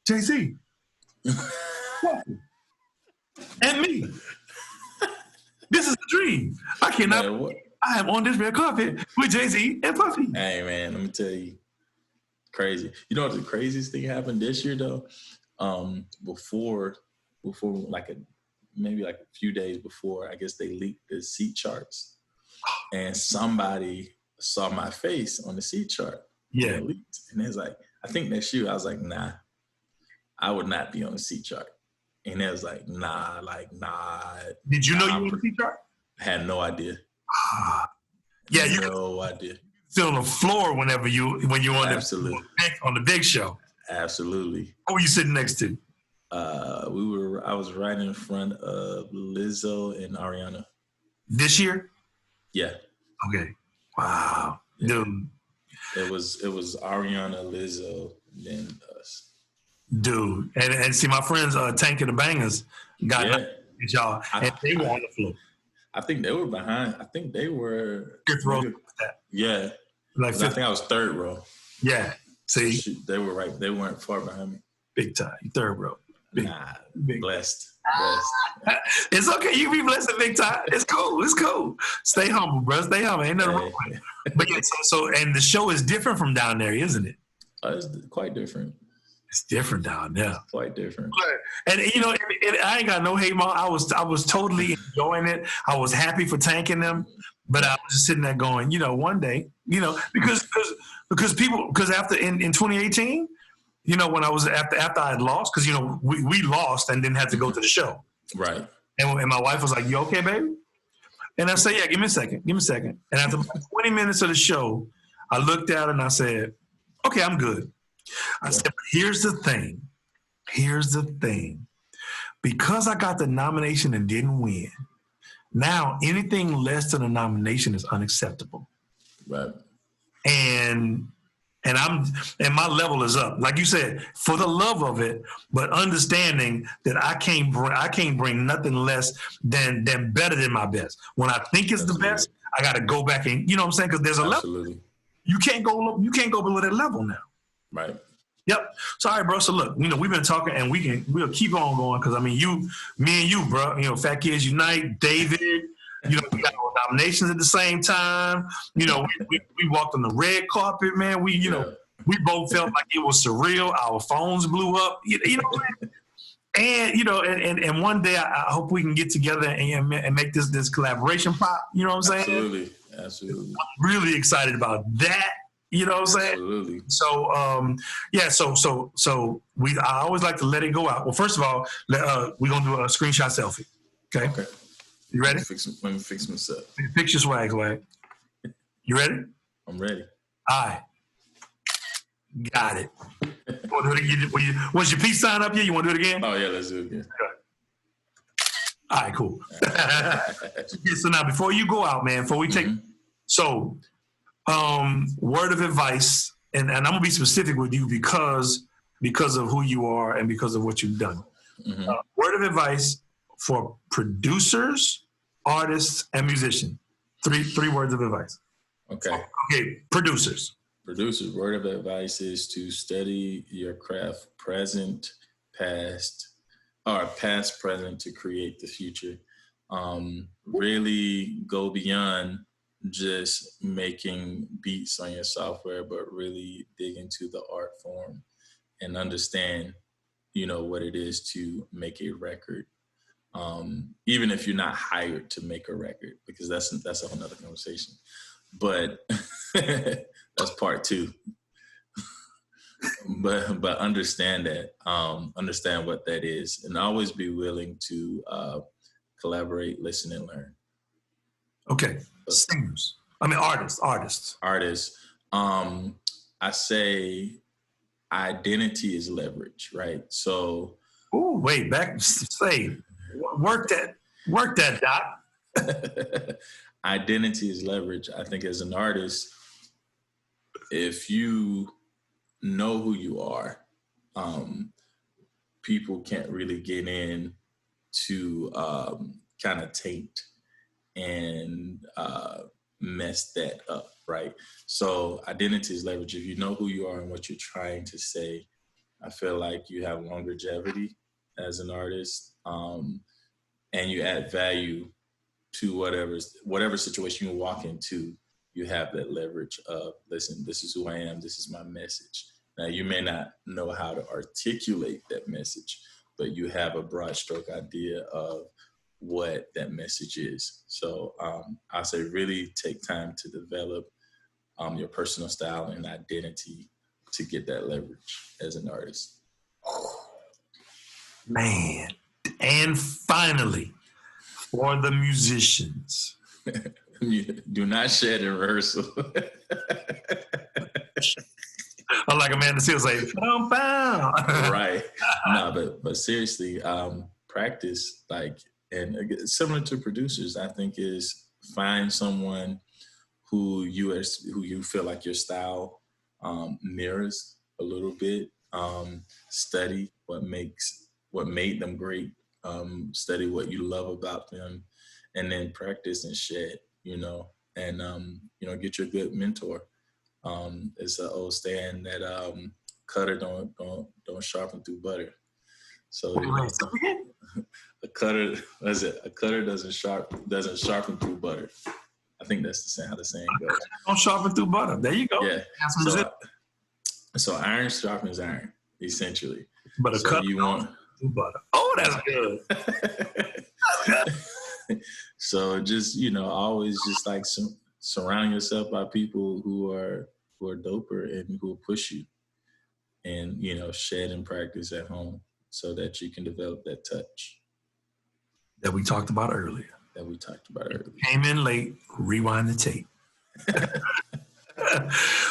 JC, and me. This is the dream. I cannot. Man, I am on this red carpet with Jay-Z and Puffy. Hey man, let me tell you, crazy. You know what the craziest thing happened this year though? Before maybe like a few days before, I guess they leaked the seat charts, and somebody saw my face on the seat chart. Yeah, and leaked, and it's like, I think next year I was like, nah, I would not be on the seat chart. And it was like, nah. Did you know you were on the seat chart? I had no idea. Yeah, you no idea. Sit on the floor when you're on on the big show. Absolutely. Who were you sitting next to? I was right in front of Lizzo and Ariana. This year? Yeah. Okay. Wow. Yeah. Dude. It was Ariana, Lizzo, then us. Dude, and see, my friends Tank and the Bangers got y'all, and they were on the floor. I think they were behind. I think they were fifth row. Yeah, like I think I was third row. Yeah, see, they were right. They weren't far behind me. Big time, third row. Blessed. It's okay. You be blessed at big time. It's cool. Stay humble, bro. Stay humble. Ain't nothing wrong with it. But yeah, so and the show is different from down there, isn't it? It's quite different. It's different down there. Quite different. And you know, I ain't got no hate, Mom. I was totally enjoying it. I was happy for tanking them, but I was just sitting there going, you know, one day, you know, because after in 2018, you know, when I was after I had lost, because you know we lost and then had to go to the show. Right. And my wife was like, "You okay, baby?" And I said, "Yeah, give me a second." And after 20 minutes of the show, I looked at her and I said, "Okay, I'm good." I said, but here's the thing. Because I got the nomination and didn't win, now anything less than a nomination is unacceptable. Right. And my level is up. Like you said, for the love of it, but understanding that I can't bring nothing less than better than my best. When I think it's the best, I got to go back and, you know what I'm saying? Because there's a level. You can't go below that level now. Right. Yep. So, all right, bro. So, look, you know, we've been talking, and we'll keep on going because, I mean, me and you, bro, you know, Fat Kids Unite, David, you know, we got nominations at the same time. You know, we walked on the red carpet, man. We, you know, we both felt like it was surreal. Our phones blew up. You know, and you know, and one day I hope we can get together and make this collaboration pop. You know what I'm saying? Absolutely. I'm really excited about that. You know what I'm saying? Absolutely. So I always like to let it go out. Well, first of all, we're gonna do a screenshot selfie. Okay. You ready? Let me fix myself. Fix your swag. You ready? I'm ready. All right. Got it. Was your peace sign up here? You want to do it again? Oh yeah, let's do it again. All right, cool. So now, before you go out, man, before we take, word of advice, and I'm gonna be specific with you because of who you are and because of what you've done. Word of advice for producers, artists, and musicians. Three words of advice. Okay. Producers. Producers, word of advice is to study your craft, past, present, to create the future. Really go beyond just making beats on your software, but really dig into the art form and understand, what it is to make a record. Even if you're not hired to make a record, because that's a whole nother conversation. But that's part two. but understand that, understand what that is, and always be willing to collaborate, listen, and learn. Okay, singers. Artists. I say identity is leverage, right? So. Oh, wait, work that, Doc. Identity is leverage. I think as an artist, if you know who you are, people can't really get in to kind of taint and mess that up, right? So identity is leverage. If you know who you are and what you're trying to say, I feel like you have longevity as an artist, and you add value to whatever situation you walk into. You have that leverage of, listen, this is who I am, this is my message. Now, you may not know how to articulate that message, but you have a broad stroke idea of what that message is. So I say really take time to develop your personal style and identity to get that leverage as an artist. Man. And finally, for the musicians. Do not shed in rehearsal. Like Amanda Seals say, right. No, but seriously, practice, and similar to producers, I think, is find someone who you feel like your style mirrors a little bit. Study what made them great. Study what you love about them, and then practice and shed. And get your good mentor. It's an old saying that cutter don't sharpen through butter. So a cutter doesn't sharpen through butter. I think that's how the saying goes. Don't sharpen through butter. There you go. Yeah. So iron sharpens iron, essentially. But a cutter through butter. Oh, that's good. So just always just surround yourself by people who are doper and who will push you, and shed and practice at home so that you can develop that touch that we talked about earlier. Came in late, rewind the tape.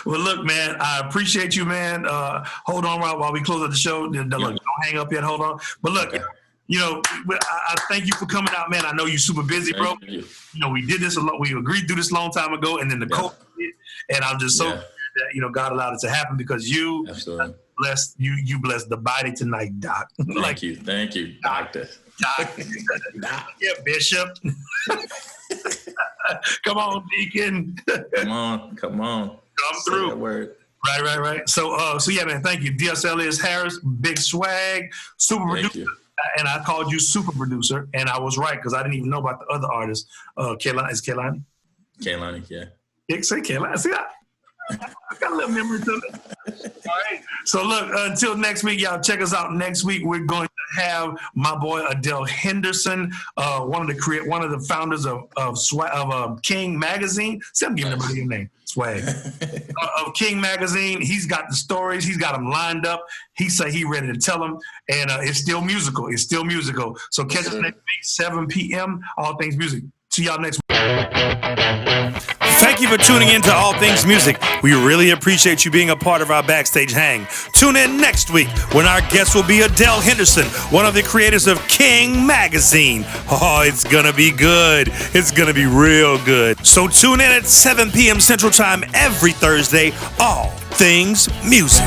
Well, look, man, I appreciate you, man. Hold on while we close out the show. Look, don't hang up yet. Hold on. But look, I thank you for coming out, man. I know you're super busy, bro. We did this a lot. We agreed to do this a long time ago, and then the COVID hit, and I'm just so glad that God allowed it to happen, because you blessed the body tonight, Doc. Thank you, Doctor. Doc. Yeah, Bishop. Come on, Deacon. Come on. Come through. Word. Right. So yeah, man. Thank you. DSL is Harris, Big Swagg, super producer. And I called you super producer, and I was right, because I didn't even know about the other artists. Kaylani? Kaylani, yeah. Say Kaylani. See, I got a little memory to it. right. So look, until next week, y'all check us out. Next week, we're going to have my boy Adele Henderson, one of the founders of Swagg, of King Magazine. See, I'm giving everybody a name. Swagg of King Magazine. He's got the stories. He's got them lined up. He say he ready to tell them, and it's still musical. It's still musical. So catch us next week, 7 p.m. All Things Music. See y'all next week. Thank you for tuning in to All Things Music. We really appreciate you being a part of our backstage hang. Tune in next week when our guest will be Adele Henderson, one of the creators of King Magazine. Oh, it's gonna be good. It's gonna be real good. So tune in at 7 p.m. Central Time every Thursday. All Things Music.